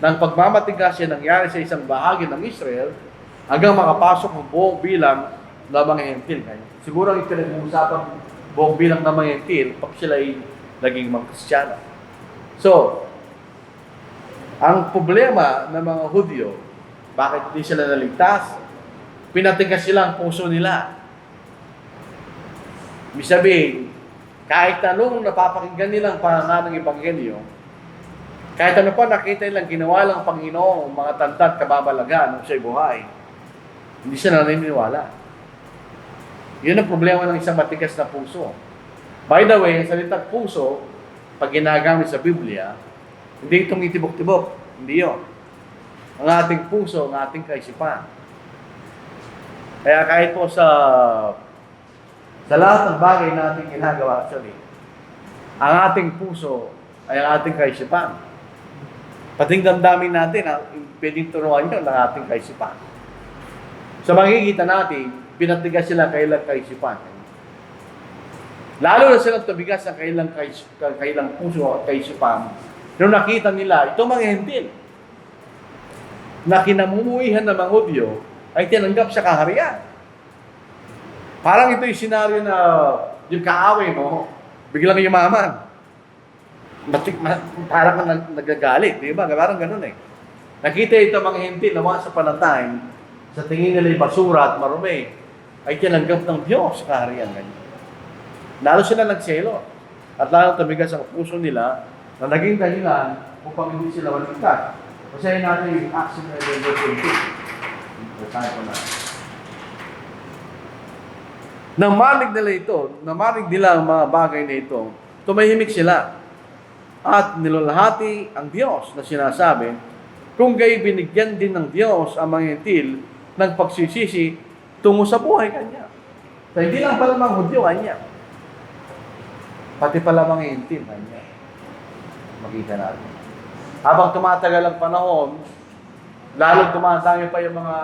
Nang pagmamatigas yan nangyari sa isang bahagi ng Israel, hanggang makapasok ang buong bilang ng mga hentil. Siguro ang pinag-uusapan buong bilang ng mga hentil pag sila ay naging mga Kristiyano. So, ang problema ng mga Hudyo, bakit hindi sila naligtas? Pinatigas sila ang puso nila. Ibig sabihin, kahit anong napapakinggan nilang pangalan ng Ebanghelyo, kahit ano pa nakita nilang ginawa lang Panginoon, mga tanda at kababalagan ng siya'y buhay, hindi sila naniniwala. Yun ang problema ng isang matigas na puso. By the way, ang salitang puso, pag ginagamit sa Biblia, hindi itong itibok-tibok. Hindi yun. Ang ating puso, ang ating kaisipan. Kaya kahit po sa lahat ng bagay na ating ginagawa, actually, ang ating puso ay ang ating kaisipan. Pating damdamin natin, pwedeng turuan nyo ng ating kaisipan. Sa makikita natin, pinatigas sila kailang kaisipan. Lalo na silang tubigas ang kailang puso at kaisipan. Nung nakita nila, ito mga hentil, na kinamumuhihan ng mga Hudyo, ay tinanggap sa kaharian. Parang ito yung senaryo na yung kaaway mo, biglang yumaman. Parang nagagalit, di ba? Parang ganun eh. Nakita ito mga hentil na once upon a time, sa tingin nila yung basura at marumi, ay tinanggap ng Diyos sa kaharian. Lalo sila nagselo. At lalo tumigas ang puso nila na naging dahilan upang hindi sila maligtas. Basahin natin yung Acts 11:20. Basahin ko na. Namanig nila ang mga bagay na ito, tumahimik sila. At nilulahati ang Diyos na sinasabi, kung gayon binigyan din ng Diyos ang mga hentil ng pagsisisi tungo sa buhay kanya. So, hindi lang pala mga Hudyo kanya. Pati pala mga hentil kanya. Makita natin. Habang tumatagal ang panahon, lalong tumatami pa yung mga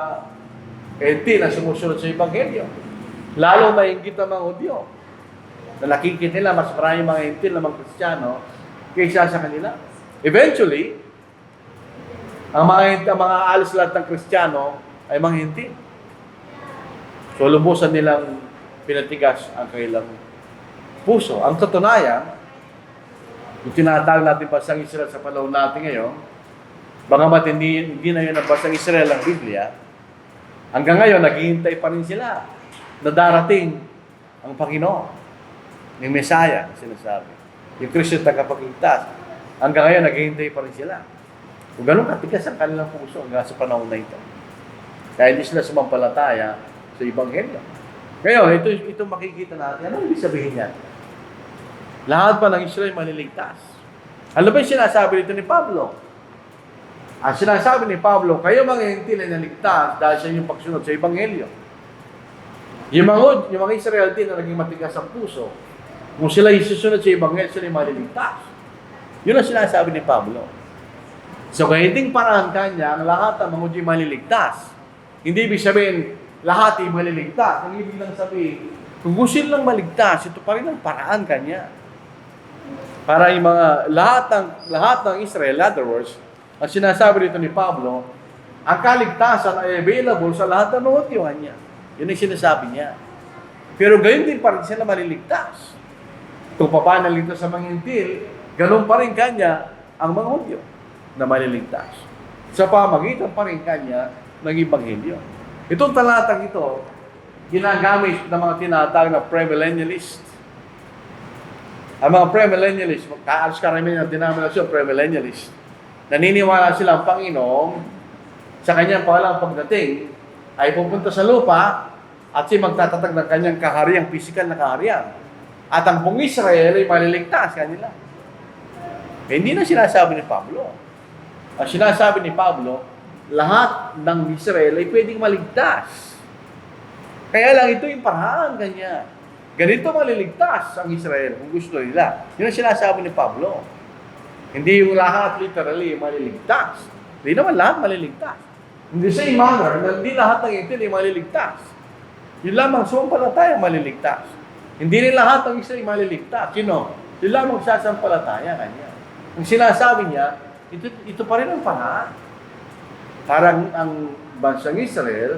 hentil na sumusunod sa Ebanghelyo. Lalo nainggit ang mga Hudyo. Na nakikita nila, mas maraming mga hentil na mga Kristiyano kaysa sa kanila. Eventually, ang mga alis lahat ng Kristiyano ay mga hentil. So, lubusan nilang pinatigas ang kanilang puso. Ang katunayan, yung tinatawag natin basang Israel sa panahon natin ngayon, bagamat hindi na yun ang basang Israel ang Biblia, hanggang ngayon, naghihintay pa rin sila na darating ang Panginoon, yung Mesaya, sinasabi. Yung Kristo tagapagligtas. Hanggang ngayon, naghihintay pa rin sila. Kung ganun katigas ang kanilang puso hanggang sa panahon na ito. Kaya hindi sila sumampalataya sa Ebanghelyo. Ngayon, ito makikita natin. Ano ibig sabihin niya? Lahat pa ng Israel maliligtas. Ano ba yung sinasabi dito ni Pablo? Ang sinasabi ni Pablo, kayo mga hentil ay naligtas dahil sa inyong pagsunod sa Ebanghelyo. Yung mga Israel din na naging matigas ang puso, kung sila isusunod sa Ebanghelyo, sila ay maliligtas. Yun ang sinasabi ni Pablo. So, kaya hindi paraan kanya, ang lahat ng mga Hudyo maliligtas. Hindi ibig sabihin, lahat ay maliligtas. Ang ibig lang sabihin, kung gusto lang maligtas, ito pa rin ang paraan kanya. Para yung mga, lahat ng Israel, in other words, ang sinasabi dito ni Pablo, ang kaligtasan ay available sa lahat ng Hudyo niya. Yun ang sinasabi niya. Pero gayon din pa rin sila maliligtas. Kung papanaligtas sa mga hentil, ganun pa rin kanya ang mga Hudyo na maliligtas. Sa pamagitan pa rin kanya ng Ebanghelyo. Itong talatang ito, ginagamit ng mga tinatawag na premillennialist. Ang mga premillennialist, kaalas karamihan ng denominasyon, premillennialist. Naniniwala sila ang Panginoon sa kanyang pangalang pagdating ay pupunta sa lupa at siya magtatatag ng kanyang kahariang, pisikal na kaharian. At ang buong Israel ay maliligtas kanila. Eh, hindi na sinasabi ni Pablo. Ang sinasabi ni Pablo, lahat ng Israel ay pwedeng maligtas. Kaya lang ito yung paraan kanya. Ganito maliligtas ang Israel kung gusto nila. Yun ang sinasabi ni Pablo. Hindi yung lahat literally maliligtas. Hindi naman lahat maliligtas. In the same manner, hindi lahat ng ito ay maliligtas. Yun lamang sumampalataya maliligtas. Hindi rin lahat ng Israel maliligtas. Sino? Sila magsasampalataya kanya. Ang sinasabi niya, ito pa rin ang paraan. Parang ang bansang Israel,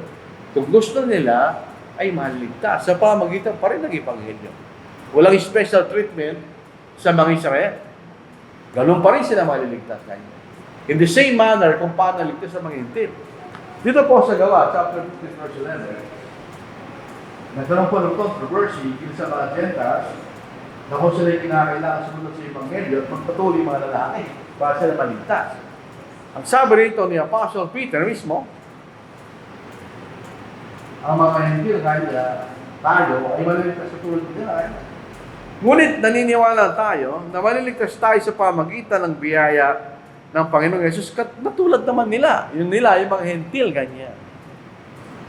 kung gusto nila, ay maliligtas sa pamagitan pa rin ng Ebanghelyo. Walang special treatment sa mga Israel. Ganun pa rin sila maliligtas kanya. In the same manner kung paano naligtas sa mga hintil. Dito po sa Gawa, chapter 15, verse 11, nagkaroon po ng controversy sa mga Gentiles na kung sila kinakailangan sumunod sa Ebanghelyo at magpatuloy mga lalaki para sila maligtas. Ang sabi rito ni Apostle Peter mismo, ang mga hintil kaya tayo ay maliligtas sa tulad nila. Ngunit naniniwala tayo na maliligtas tayo sa pamagitan ng biyaya ng Panginoong Yesus natulad naman nila. Yung mga hentil, ganyan.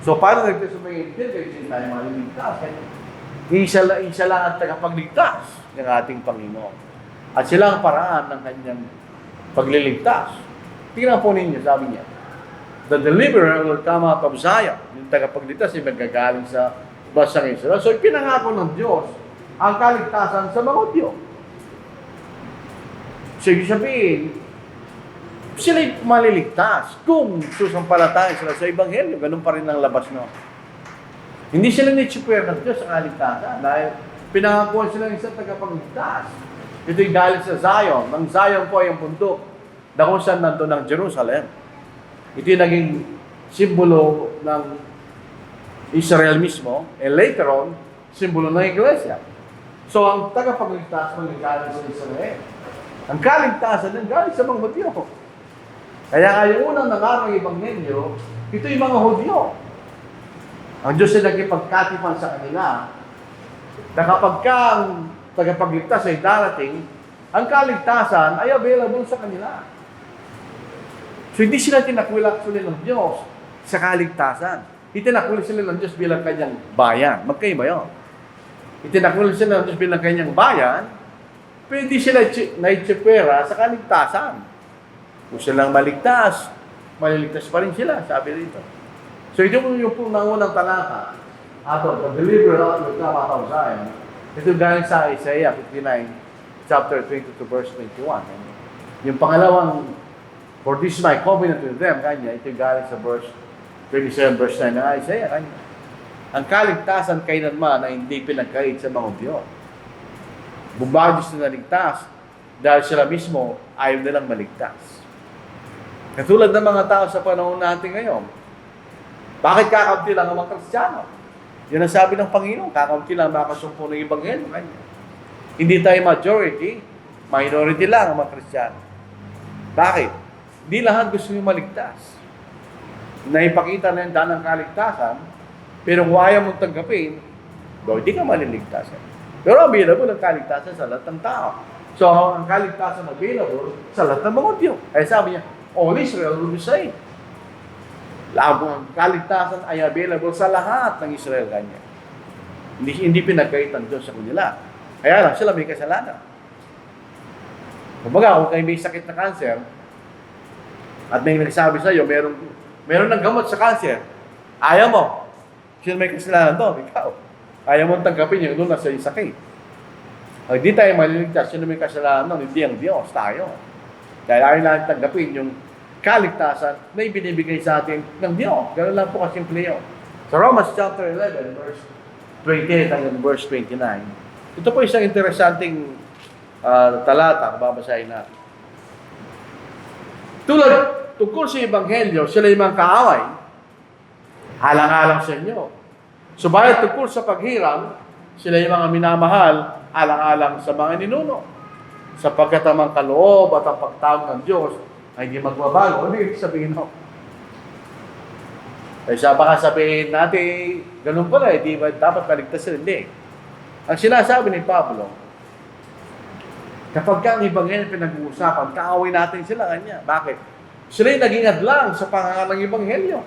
So, paano nagtas sa mga hentil? Kasi tayo maliligtas. Isa lang ang tagapagligtas ng ating Panginoon. At sila ang paraan ng kanyang pagliligtas. Tingnan po ninyo, sabi niya, the deliverer will come out of Zion. Yung tagapagligtas ay magagaling sa basang Israel. So, pinangako ng Diyos ang kaligtasan sa mga Hudyo. So, ibig sabihin, sila'y maliligtas kung susampalataya sila sa Ebanghelyo. Ganun pa rin ang labas, no? Hindi sila nitsupwer ng Diyos sa kaligtasan dahil pinangakuan sila ng isang tagapagligtas. Ito'y galing sa Zion. Ang Zion po ay ang bundok na kung saan nandun ng Jerusalem. Ito'y naging simbolo ng Israel mismo, and later on, simbolo ng Iglesia. So, ang tagapagligtas galing sa Israel. Ang kaligtasan ng galing sa mga Hudyo. Kaya nga yung unang nangarang Ebanghelyo, ito yung mga Hudyo. Ang Diyos ay nagkipagkatipan sa kanila na kapag ang tagapagligtas ay darating, ang kaligtasan ay available sa kanila. So hindi sila tinakwil sila ng Diyos sa kaligtasan. Itinakwil sila ng Diyos bilang kanyang bayan. Magkaiba yun. Itinakwil sila ng Diyos bilang kanyang bayan, pero hindi sila naitsipera sa kaligtasan. Kung silang maligtas, maliligtas pa rin sila, sabi rito. So ito yung unang talata, the deliverer will come out of Zion. Ito galing sa Isaiah 59, chapter 22 to verse 21. Yung pangalawang, for this is my covenant with them, kanya, ito galing sa verse 27, verse 9 ng Isaiah, kanya. Ang kaligtasan kailanman na hindi pinagkait sa mga Hudyo. Bumagos na naligtas dahil sila mismo ayaw nilang maligtas. Katulad ng mga tao sa panahon natin ngayon, bakit kakaunti lang ang mga Kristiyano? Yun ang sabi ng Panginoon, kakaunti lang makasumpo ng Ebanghelyo. Hindi tayo majority, minority lang ang mga Kristiyano. Bakit? Hindi lahat gusto nyo maligtas. Naipakita na yung daan ng kaligtasan, pero kung ayaw mong tanggapin, hindi ka maliligtas. Pero available ang kaligtasan sa lahat ng tao. So, ang kaligtasan available sa lahat ng mga Hudyo. Kaya sabi niya, all Israel will be saved. Ang kaligtasan ay available sa lahat ng Israel kanya. Hindi pinagkait ng Diyos sa kanila. Kaya lang, sila may kasalanan. Kumbaga, kung kayo may sakit na cancer, at may nagsabi sa iyo, meron ng gamot sa cancer, ayaw mo. Sino may kasalanan doon? Ikaw. Ayaw mo tanggapin yung doon na sa sakit. Hindi tayo maliligtas. Sino may kasalanan doon? Hindi ang Diyos, tayo. Dahil ayaw natin tanggapin yung kaligtasan na ibinibigay sa atin ng Diyos. Ganun lang po kasimple yun. Sa Romans chapter 11, verse 28 hanggang verse 29, ito po isang interesanting talata, babasahin natin. Tungkol sa Ebanghelyo, sila yung mga kaaway, halang-halang sa inyo. Subalit tungkol sa paghiram, sila yung mga minamahal, alang-alang sa mga ninuno. Sapagkat ang mga kaloob at ang pagtawag ng Diyos ay hindi magbabago. Ano yung sabihin mo? Kaya baka sabihin natin, ganun pala, di ba dapat kaligtas sila? Hindi. Ang sinasabi ni Pablo, kapag ang Ebanghelyo pinag-uusapan, kaaway natin sila kanya. Bakit? Sila yung naging hadlang sa pangangalang Ebanghelyo.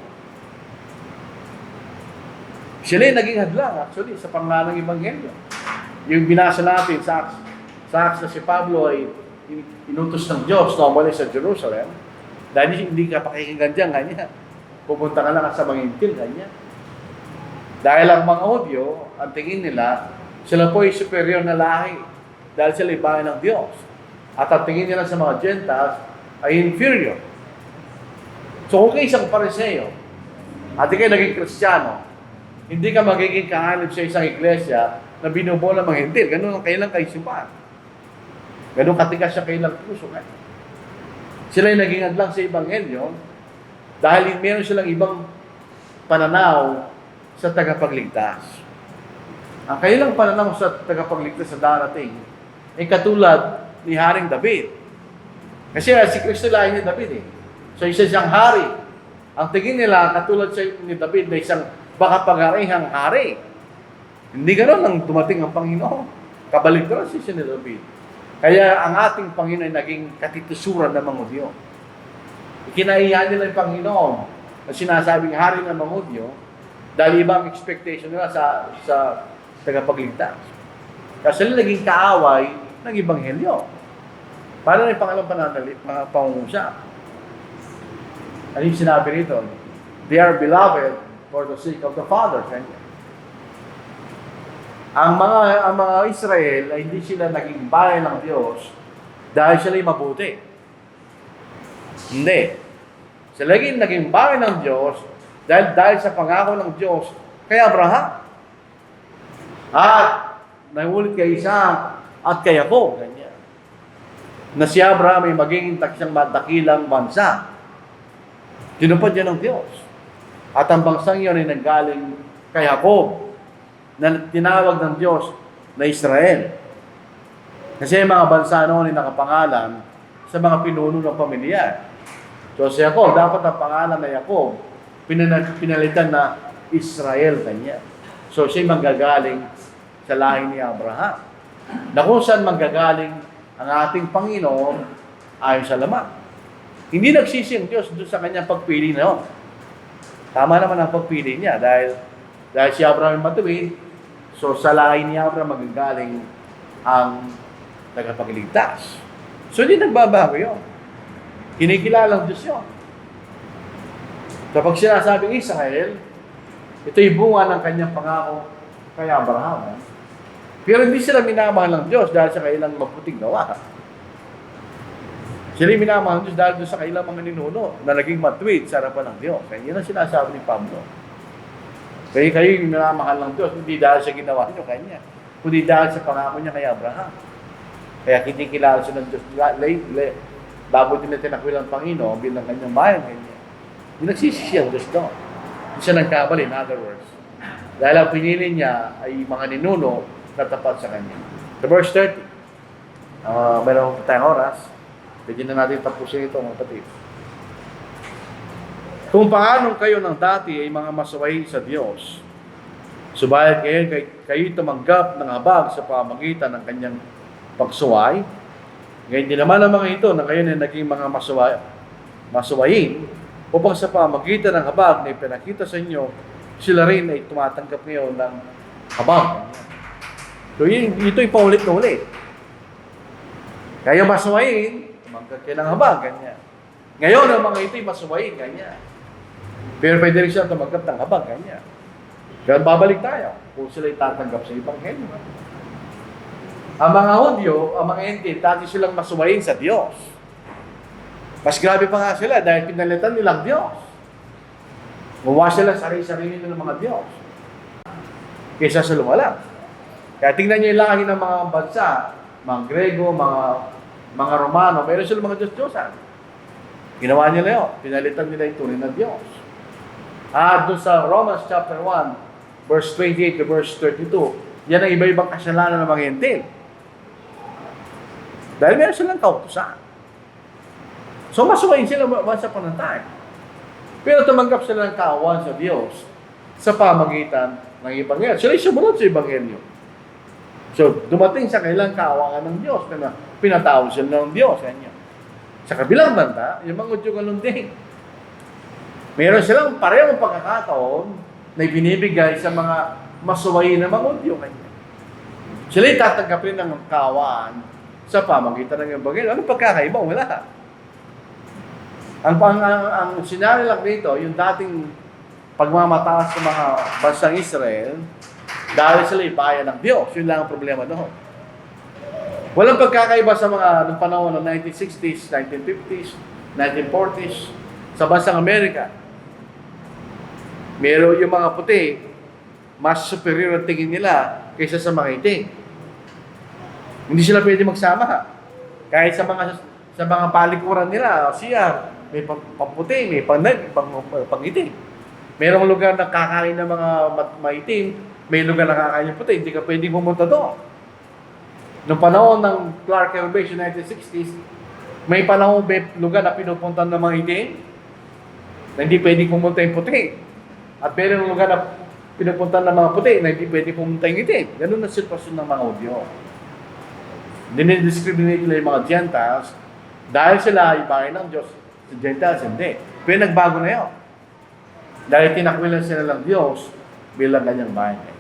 Sila yung naging hadlang, actually, sa pangangalang Ebanghelyo. Yung binasa natin sa Acts na si Pablo ay inutos ng Diyos na umalis sa Jerusalem, dahil hindi ka pakikinggan dyan, kanya. Pupunta ka lang sa mga intil, kanya. Dahil ang mga Hudyo, ang tingin nila, Sila po ay superior na lahi dahil sila ay bayan ng Diyos. At ang tingin nila sa mga Gentiles ay inferior. So kung kayo isang Pariseo at kayo naging Kristiyano, hindi ka magiging kahanib sa isang iglesia na binubola mga hintil. Ganun ang kailang kaisipan. Ganun katigas sa kailang puso. Sila ay naging adlang sa Ebanghelyo dahil meron silang ibang pananaw sa tagapagligtas. Ang kailang pananaw sa tagapagligtas sa darating ay katulad ni Haring David. Kasi si Kristo lahi ni David eh. So isa siyang hari. Ang tingin nila katulad ni David na isang baka pagharihang hari. Hindi ganoon ang dumating ang Panginoon. Kabaligtaran si David. Kaya ang ating Panginoon ay naging katitusuran ng mga Hudyo. Ikinahiya nila yung Panginoon na sinasabing hari ng mga Hudyo dahil ibang expectation nila sa tagapagligtas. Kasi sila naging kaaway ng Ebanghelyo. Paano na yung pangalawang pangungusap? Ano yung sinabi rito? They are beloved for the sake of the Father. Kanya. Ang mga Israel ay hindi sila naging bayan ng Diyos dahil sila ay mabuti. Hindi. Sila naging bayan ng Diyos dahil sa pangako ng Diyos kay Abraham. At nahulit kay Isaac at kay Jacob. Ganyan. Na si Abraham ay magiging taksang madakilang bansa. Tinupad niya ng Diyos. At ang bansang iyon ay nanggaling kay Jacob na tinawag ng Diyos na Israel. Kasi yung mga bansa noon ay nakapangalan sa mga pinuno ng pamilya. So si Jacob, dapat ang pangalan na Jacob, pinalitan na Israel kanya. So siya manggagaling sa lahi ni Abraham. Na kung saan manggagaling ang ating Panginoon ayon sa laman. Hindi nagsisi ang Diyos doon sa kanyang pagpili na yun. Tama naman ang pagpili niya dahil si Abraham matuwid. So, sa lahi ni Abraham magagaling ang tagapagligtas. So, hindi nagbabago yun. Kinikilala ang Diyos yun. Kapag sinasabing Israel, ito'y bunga ng kanyang pangako kay Abraham. Pero hindi sila minamahal ng Diyos dahil sa kailang maputing gawa. Sila minamahal ng Diyos dahil sa kailang mga ninuno na naging matuwid sa harapan ng Diyos. Kaya yun ang sinasabi ni Pablo. Kaya kayo yung minamahal ng Diyos, hindi dahil sa ginawa niyo kanya, kundi dahil sa pangako niya kay Abraham. Kaya kinikilala siya ng Diyos bago din na tinakwil ang Panginoon bilang kanyang bayan kanya. Hindi nagsisisi ang Diyos doon. Hindi siya nagkabali, in other words. Dahil ang pinili niya ay mga ninuno na tapat sa kanya. Sa verse 30, meron tayong oras, bigyan na natin tapusin ito mga kapatid. Kung paano kayo ng dati ay mga masuway sa Diyos, subalit kayo tumanggap ng habag sa pamagitan ng kanyang pagsuway, ngayon din naman ang mga ito na kayo na naging mga masuwayin upang sa pamagitan ng habag na ipinakita sa inyo, sila rin ay tumatanggap ngayon ng habag. So ito'y paulit-ulit. Kayo masuwayin, tumanggap kayo ng habag, ganyan. Ngayon ang mga ito'y masuwayin, ganyan. Pero pwede rin siya tumanggap ng habag, ganyan. Kaya babalik tayo kung sila'y tatanggap sa Ebanghelyo. Ang mga Hudyo, ang mga Hentil, dati silang masuwayin sa Diyos. Mas grabe pa nga sila dahil pinalitan nilang Diyos. Gumawa sila sarili-sarili ng mga Diyos. Kaysa sa lumala. Kaya tingnan niyo yung lahi ng mga bansa, mga Grego, mga Romano, mayroon silang mga Diyos-Diyosan. Ginawa nila yun. Pinalitan nila yung tunay na Diyos. At doon sa Romans chapter 1, verse 28 to verse 32, yan ang iba-ibang kasalanan ng mga Hentil. Dahil meron silang kautusan. So masuwayin sila once upon a time. Pero tumanggap sila ng kaawan sa Diyos sa pamagitan ng Ebanghelyo. Sila sumunod sa Ebanghelyo. So dumating sa kailang kaawangan ng Diyos na pinatawag sila ng Diyos. Kanya. Sa kabilang banda, yung mga Hudyo ganun din. Meron silang parehong pagkakataon na ibinibigay sa mga masuwayin na mga Hudyo. Sila'y tatanggapin ng kaawaan sa pamagitan ng Ebanghelyo. Anong pagkakaiba? Wala. Ang sinabi lang dito, yung dating pagmamataas ng mga bansang Israel, Dahil sila bayan ng Diyos. Yun lang ang problema doon. Walang pagkakaiba sa mga nung panahon ng 1960s, 1950s, 1940s sa bansang Amerika. Meron yung mga puti, mas superior ang tingin nila kaysa sa mga itim. Hindi sila pwede magsama. Kahit sa mga palikuran nila, siya, may pamputi, may pangitim. Merong lugar na kakain ng mga maitim, may lugar na kakain ng puti, hindi ka pwede pumunta doon. Noong panahon ng Clark Elevation 1960s, may panahon may lugar na pinupunta ng mga itim, na hindi pwede pumunta yung puti. At merong lugar na pinupunta ng mga puti, na hindi pwede pumunta yung itim. Ganun ang sitwasyon ng mga Hudyo. Dinidiscriminate nila yung mga Gentiles dahil sila ay bayan ng Diyos. Sa Gentiles, hindi. Pero nagbago na yun. Dahil tinakwilan sila ng Diyos bilang kanyang bayan.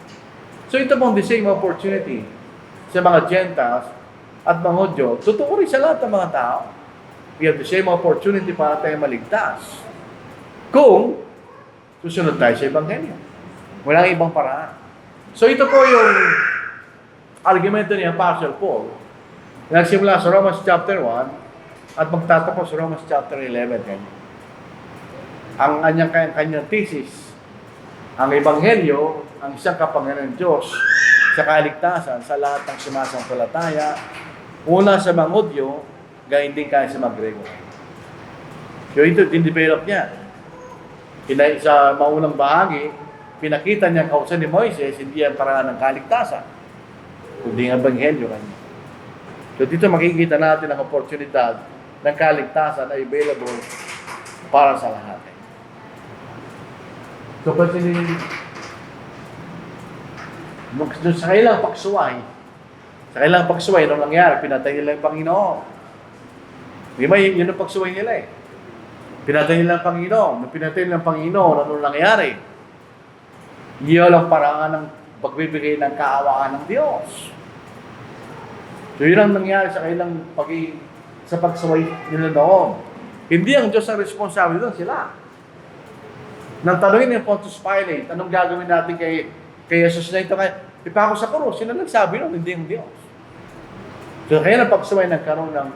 So ito pong the same opportunity sa mga Gentiles at mga Hudyo. Totoo rin sa lahat ng mga tao. We have the same opportunity para tayo maligtas. Kung susunod tayo sa Ebanghelyo. Walang ibang paraan. So ito po yung argumento ni Apostle Paul. Nagsimula sa Romans chapter 1 at magtatapos sa Romans chapter 11. Ang kanyang thesis, ang Ebanghelyo, ang isang kapangyarihan ng Diyos sa kaligtasan sa lahat ng sumasampalataya, una sa mga Hudyo, gayon din kaya sa mga Grego. So ito, din-develop niya. Sa maunang bahagi, pinakita niya ang kausan ni Moises, hindi ang paraan ng kaligtasan, kundi ang Ebanghelyo kanya. So dito makikita natin ang oportunidad ng kaligtasan ay available para sa lahat. So kasi sa kailang pagsuway, nung nangyari, pinatay nila yung Panginoon. Di ba, yun ang pagsuway nila eh. Pinatay nila ang Panginoon. Nung pinatay nila ang Panginoon, ano nangyari? Iyon ang paraan ng pagbibigay ng kaawaan ng Diyos. So yun ang nangyari sa kailang sa pagsuway nila noon. Hindi ang Diyos ang responsable doon, sila. Nang tanungin ni Pontius Pilate, anong gagawin natin kay Jesus na ito? Ipako sa krus, sino nagsabi nun? Hindi ang Diyos. So kaya ang pagsuway nagkaroon ng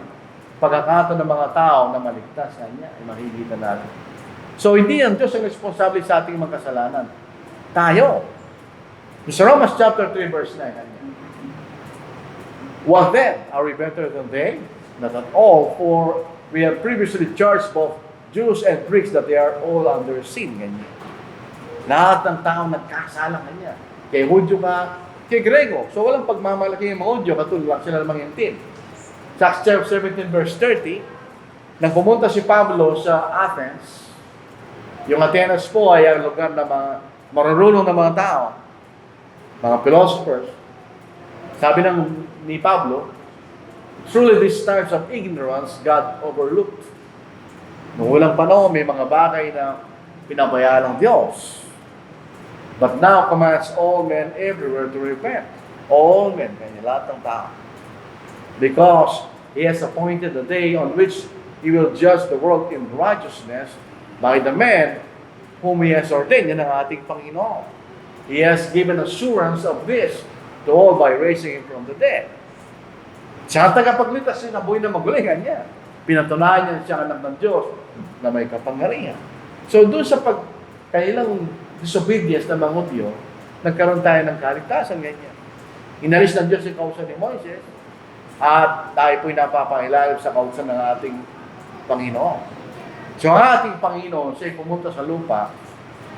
pagkakataon ng mga tao na maligtas sa Kanya, ay makikita natin. So hindi ang Diyos ang responsable sa ating mga kasalanan. Tayo. Sa Romans chapter 3 verse 9, what then? Are we better than they? Not at all, for we have previously charged both Jews and Greeks that they are all under sin. Ganyan. Lahat ng tao nagkasala kanya. Kay Hudyo ka, kay Grego. So walang pagmamalaki yung mga Hudyo, katulad lang sila namang hintin. Sa Acts 17 verse 30, nang pumunta si Pablo sa Athens, yung Athens po ay ang lugar na mga marurunong na mga tao, mga philosophers. Sabi ni Pablo, truly these times of ignorance God overlooked. Noong ulang panahon, may mga bagay na pinabayaan ng Diyos. But now commands all men everywhere to repent. All men, kanya lahat ng tao. Because He has appointed the day on which He will judge the world in righteousness by the man whom He has ordained. Yan ang ating Panginoon. He has given assurance of this to all by raising Him from the dead. Siya ang tagapagligtas, siya na buhay na magalingan niya. Pinatunayan niya siya anak ng Diyos na may kapangyarihan. So doon sa kailang disobedience ng mga Hudyo, nagkaroon tayo ng kaligtasan ganyan. Inalis ng Diyos yung kausan ni Moises at tayo po'y napapangilalim sa kausan ng ating Panginoon. So ang ating Panginoon, siya'y pumunta sa lupa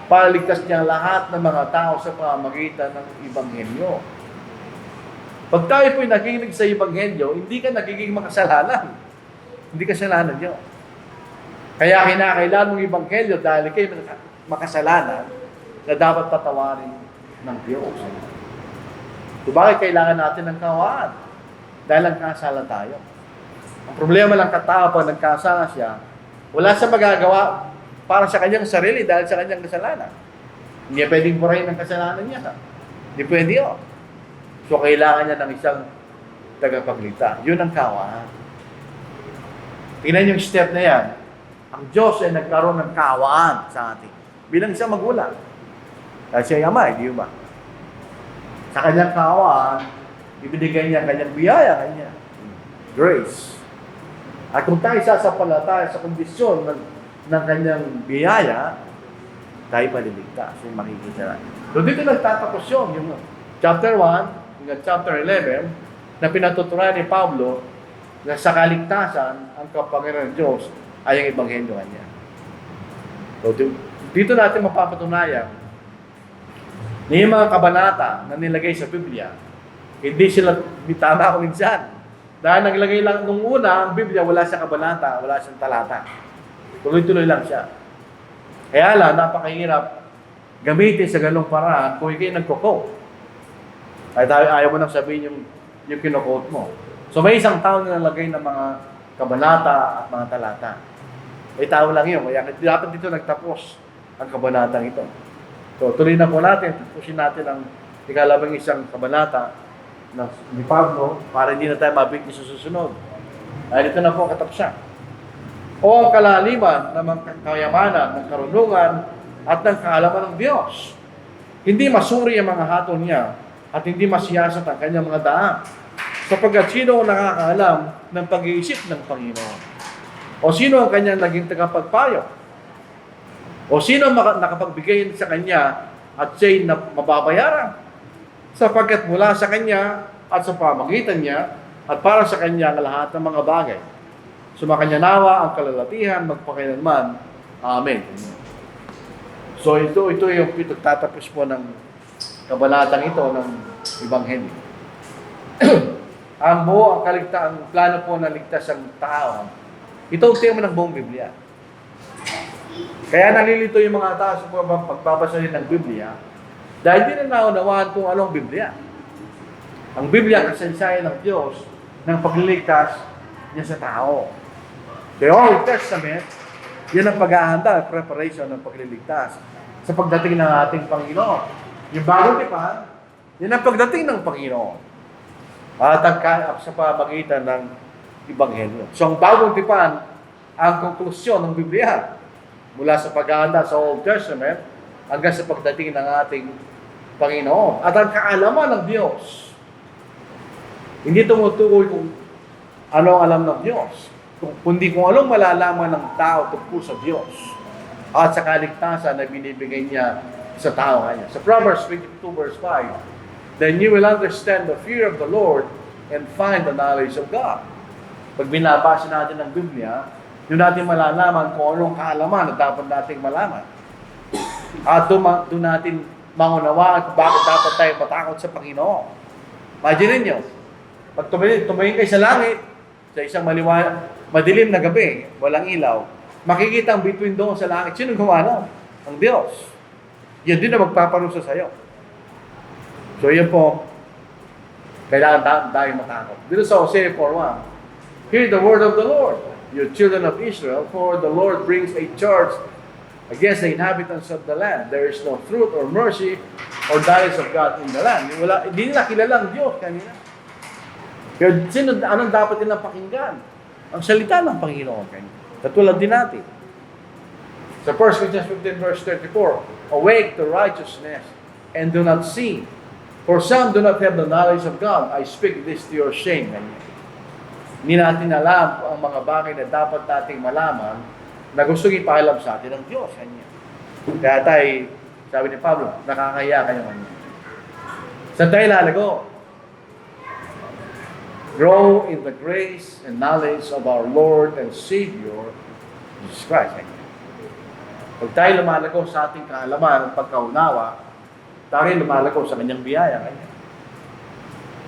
para ligtas niya lahat ng mga tao sa pamamagitan ng Ebanghelyo. Pag tayo po'y nakikinig sa Ebanghelyo, hindi ka nagiging makasalanan. Hindi kasalanan nyo. Kaya kinakailangan mong Ebanghelyo dahil kayo makasalanan na dapat patawarin ng Diyos. So bakit kailangan natin ng kaawaan? Dahil nagkasala tayo. Ang problema lang katao pag nagkasala siya, wala sa magagawa para sa kanyang sarili dahil sa kanyang kasalanan. Hindi pwedeng burahin ang kasalanan niya. Hindi pwede yun. So kailangan niya ng isang tagapagligtas. Yun ang kaawaan. Tingnan yung step na yan. Ang Diyos ay nagkaroon ng kaawaan sa atin. Bilang isang magulang. Dahil siya ay ama, di ba? Sa kanyang kaawaan, ibinigay niya kanyang biyaya kanya. Grace. At kung tayo sasampalataya sa kondisyon ng kanyang biyaya, tayo maliligtas. Yung makikita natin. So dito nagtatapos yung chapter 1, hanggang chapter 11, na pinatutunan ni Pablo na sa kaligtasan, ang kapangyarihan ng Diyos ay ang ebanghelyo niya. So dito natin mapapatunayan na yung mga kabanata na nilagay sa Biblia, hindi sila bitama kung minsan. Dahil naglagay lang nung una, ang Biblia wala sa kabanata, wala siyang talata. Tuloy-tuloy lang siya. Kaya lang, napakahirap gamitin sa ganung paraan kung ikay nagko-quote. Ay ayaw mo nang sabihin yung kino-quote mo. So may isang tao na nalagay ng mga kabanata at mga talata. May tao lang yun. Kaya dapat dito nagtapos ang kabanatang ito. So tuloy na po natin. Tapusin natin ang ikalabang isang kabanata ni Pablo para hindi na tayo mabigyan sa susunod. Ay dito na po katapusan. O ang kalaliman ng kayamanan, ng karunungan at ng kaalaman ng Diyos. Hindi masuri ang mga hatol niya at hindi masiyasat ang kanyang mga daan. Sapagkat sino ang nakakaalam ng pag-iisip ng Panginoon? O sino ang kanyang naging tagapagpayo? O sino ang nakapagbigay sa kanya at siya'y mababayaran? Sapagkat mula sa kanya at sa pamagitan niya at para sa kanya ang lahat ng mga bagay. Sumakanya nawa ang kalalatihan magpakailanman. Amen. So ito yung tatapos po ng kabanatang ito ng Ebanghelyo. Ang buo, ang plano po na ligtas ang tao. Ito ang tema ng buong Biblia. Kaya nalilito yung mga tao sa pagbabasa ng Biblia dahil di na naunawaan kung anong Biblia. Ang Biblia, kasaysayan ng Diyos ng pagliligtas niya sa tao. The Old Testament, yan ang pag-aahanda, preparation ng pagliligtas sa pagdating ng ating Panginoon. Yung bagong tipan, yan ang pagdating ng Panginoon. At sa pamagitan ng Ebanghelyo. So ang bagong tipan, ang konklusyon ng Biblia mula sa pag-aahanda sa Old Testament hanggang sa pagdating ng ating Panginoon. At ang kaalaman ng Diyos, hindi tumutukoy kung ano ang alam ng Diyos, kundi kung anong malalaman ng tao tungkol sa Diyos at sa kaligtasan na binibigay niya sa tao kanya. Sa Proverbs 22 verse 5, then you will understand the fear of the Lord and find the knowledge of God. Pag binabasa natin ng Biblia, doon natin malalaman kung anong kaalaman na dapat nating malaman. At doon natin maunawaan kung bakit dapat tayo matakot sa Panginoon. Imagine niyo, pag tumingin kayo sa langit, sa isang madilim na gabi, walang ilaw, makikita ang bituin doon sa langit. Sino gumawa nun? Ang Diyos. Yan din na magpaparusa sa'yo. So yun po, kailangan tayo matakot. Dito sa Hosea 4:1, hear the word of the Lord, you children of Israel, for the Lord brings a charge against the inhabitants of the land. There is no truth or mercy or knowledge of God in the land. Hindi nila kilala ang Diyos kanina. Kaya anong dapat nilang pakinggan? Ang salita ng Panginoon kanina. Katulad din natin. Sa 1 Corinthians 15 verse 34, awake to righteousness and do not sin. For some do not have the knowledge of God. I speak this to your shame. Hindi natin alam ang mga bagay na dapat nating malaman na gusto ipaalam sa atin ng Diyos. Kaya tayo, sabi ni Pablo, nakakaya kayo kanya. Sa tayo lalago, grow in the grace and knowledge of our Lord and Savior, Jesus Christ. Pag tayo lumalago sa ating kaalaman at pagkaunawa, tayo lumalago sa kanyang biyaya.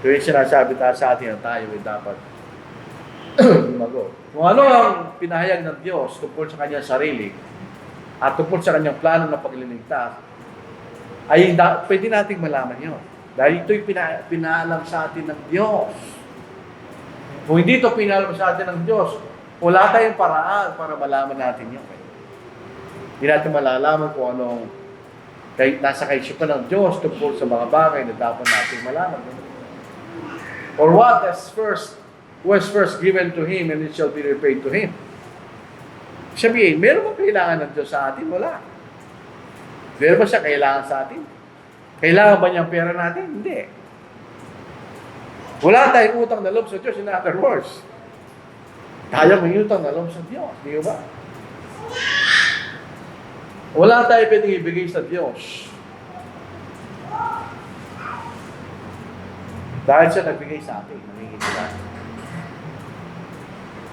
Ito yung sinasabi sa atin na tayo ay dapat lumago. Kung ano ang pinahayag ng Diyos tungkol sa kanyang sarili at tungkol sa kanyang plano na pagliligtas, ay pwede nating malaman yun. Dahil ito'y pinaalam sa atin ng Diyos. Kung hindi ito pinaalam sa atin ng Diyos, wala tayong paraan para malaman natin yun. Hindi natin malalaman kung anong nasa kaisipan ng Diyos tungkol sa mga bagay na dapat natin malaman. Or what was first given to Him and it shall be repaid to Him. Sabihin, meron ba kailangan ng Diyos sa atin? Wala. Meron ba siya kailangan sa atin? Kailangan ba niyang pera natin? Hindi. Wala tayong utang na loob sa Diyos. In other words, kaya may utang na loob sa Diyos. Di ba? Wala tayong pwedeng ibigay sa Diyos. Dahil siya nagbigay sa atin. Nangingitin natin.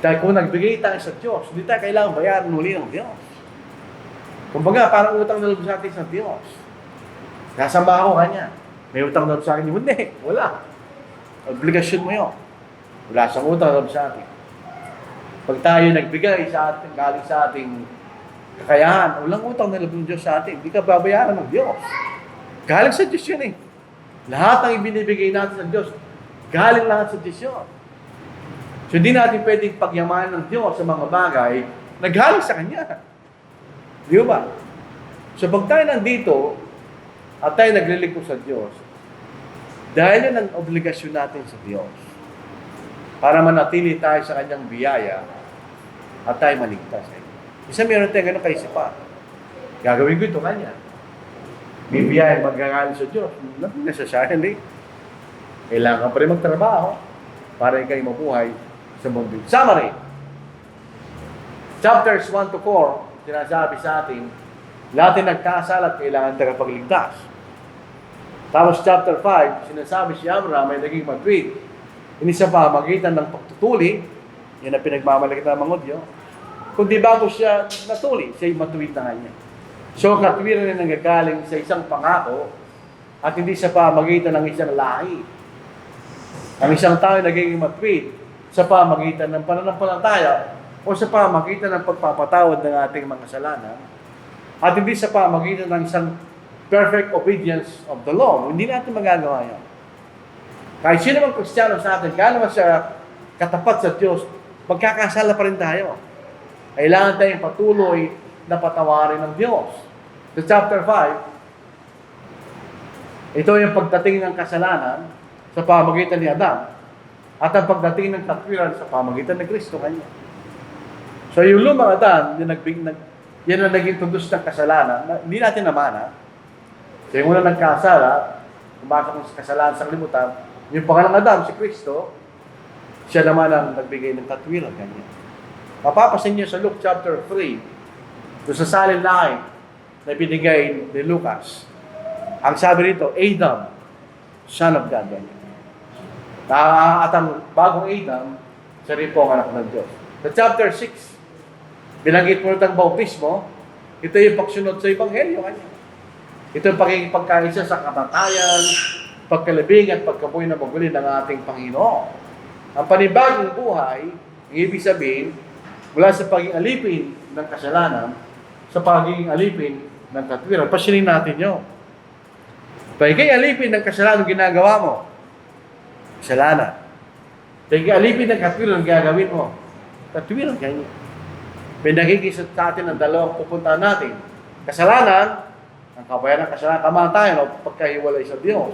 Dahil kung nagbigay tayo sa Diyos, hindi tayo kailangan bayaran muli ng Diyos. Kumbaga, parang utang na loob sa atin sa Diyos. Nasamba ako kanya. May utang na loob sa akin. Hindi. Wala. Obligasyon mo yun. Wala siyang utang na loob sa atin. Pag tayo nagbigay sa atin, galing sa ating kakayahan, walang utang na loob ng Diyos sa atin. Hindi ka babayaran ng Diyos. Galing sa Diyos yun eh. Lahat ng ibinibigay natin sa Diyos, galing lahat sa Diyos yun. So, hindi natin pwedeng pagyamanan ng Diyos sa mga bagay na galing sa Kanya. Di ba? So, pag tayo nandito at tayo naglilingkod sa Diyos, dahil yan ang obligasyon natin sa Diyos para manatili tayo sa Kanyang biyaya at tayo maligtas. Isa meron tayong ganun kaisipan. Gagawin ko ito Kanya. May biyaya magagaling sa Diyos. Not necessarily. Kailangan pa rin magtrabaho para ikay mabuhay sa mundo. Summary. Chapters 1 to 4, sinasabi sa atin, lahat ay nagkasala at kailangan tagapagligtas. Tapos chapter 5, sinasabi si Abraham ay naging matwid. Hindi sa pamagitan ng pagtutuli, yan ang pinagmamalaki ng mga Diyos. Kundi bago siya natuli, siya'y matwid na kanya. So, katwiran na nanggagaling sa isang pangako at hindi sa pamagitan ng isang lahi. Ang isang tao ay naging matwid sa pamagitan ng pananampalataya o sa pamagitan ng pagpapatawad ng ating mga kasalanan at hindi sa pamagitan ng isang perfect obedience of the law. Hindi natin magagawa yan. Kahit sino mang Kristiyano sa atin, kaya naman siya katapat sa Diyos, magkakasala pa rin tayo. Kailangan tayong patuloy na patawarin ng Diyos. Sa chapter 5, ito yung pagdating ng kasalanan sa pamagitan ni Adam at ang pagdating ng katwiran sa pamagitan ng Kristo kanya. So yung lumang Adam, yan ang naging tudos ng kasalanan, hindi natin namana. So yung unang nagkasala, pumasok sa kasalanan sa kalimutan, yung pangalang Adam, si Kristo, siya naman ang nagbigay ng katwiran kanya. Mapapasin niyo sa Luke chapter 3, doon sa salin lain na binigay ni Lucas. Ang sabi rito, Adam, son of God. At ang bagong Adam, siya rin po ang anak ng Diyos. Sa chapter 6, binanggit mo ng bautismo, ito yung pagsunod sa Ebanghelyo kanya. Ito yung pagiging pagkaisa sa kamatayan, pagkalibing at pagkabuhay na maguli ng ating Panginoon. Ang panibagong buhay, ang ibig sabihin, mula sa pagiging alipin ng kasalanan, sa pagiging alipin ng katwiran. Pasinin natin yun. Pagiging alipin ng kasalanan, ginagawa mo. Kasalanan. Pagiging alipin ng katwiran, ang gagawin mo. Katwiran ganyan. May nagigisa sa atin ang dalawang pupuntahan natin. Kasalanan, ang kabayan ng kasalanan, kamatayan o pagkahiwalay sa Diyos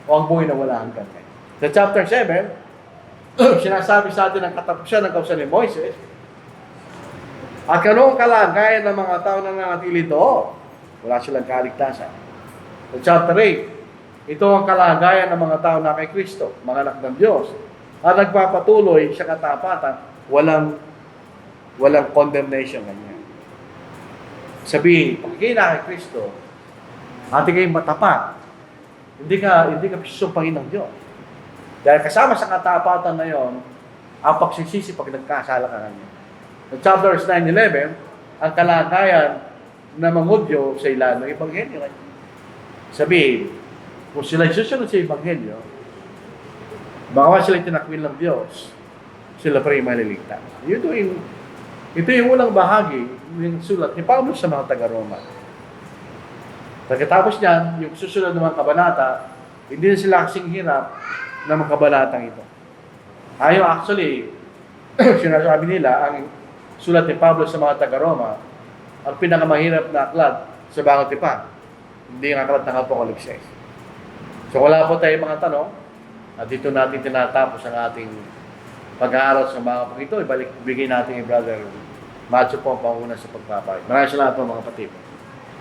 o ang buhay na wala hanggang kayo. Sa chapter 7, sinasabi sa atin ang katapusan ng kausan ni Moises at kanong kalagayan ng mga tao na nanatili doon. Wala silang kaligtasan. Sa chapter 8, ito ang kalagayan ng mga tao na kay Kristo, mga anak ng Diyos. At nagpapatuloy sa katapatan, walang condemnation ganyan. Sabihin, pag kayo na kay Kristo, ating kayong matapat, hindi ka pisumpangin ng Diyos. Dahil kasama sa katapatan na yon, ang pagsisisi pag nagkasala ka kanya. Sa chapters 9-11, ang kalagayan na mangudyo sa ilan ng Ebanghelyo. Sabihin, kung sila susunod sa Ebanghelyo, baka sila tinakwil ng Diyos, sila pa rin maliligtas. Ito yung unang bahagi ng sulat ni Pablo sa mga taga-Roma. Pagkatapos niyan, yung susunod ng mga kabanata, hindi na sila kasing hirap na mga kabanatang ito. Actually, sinasabi nila, ang sulat ni Pablo sa mga taga-Roma, ang pinakamahirap na aklat sa Bagong Tipan. Hindi ang aklat ng Apokalipsis. So wala po tayong mga tanong, at dito natin tinatapos ang ating pag-aaral sa mga pag ito. Ibigay natin yung Brother Matthew po ang panguna sa pagpapay. Maraming salamat po mga kapatid.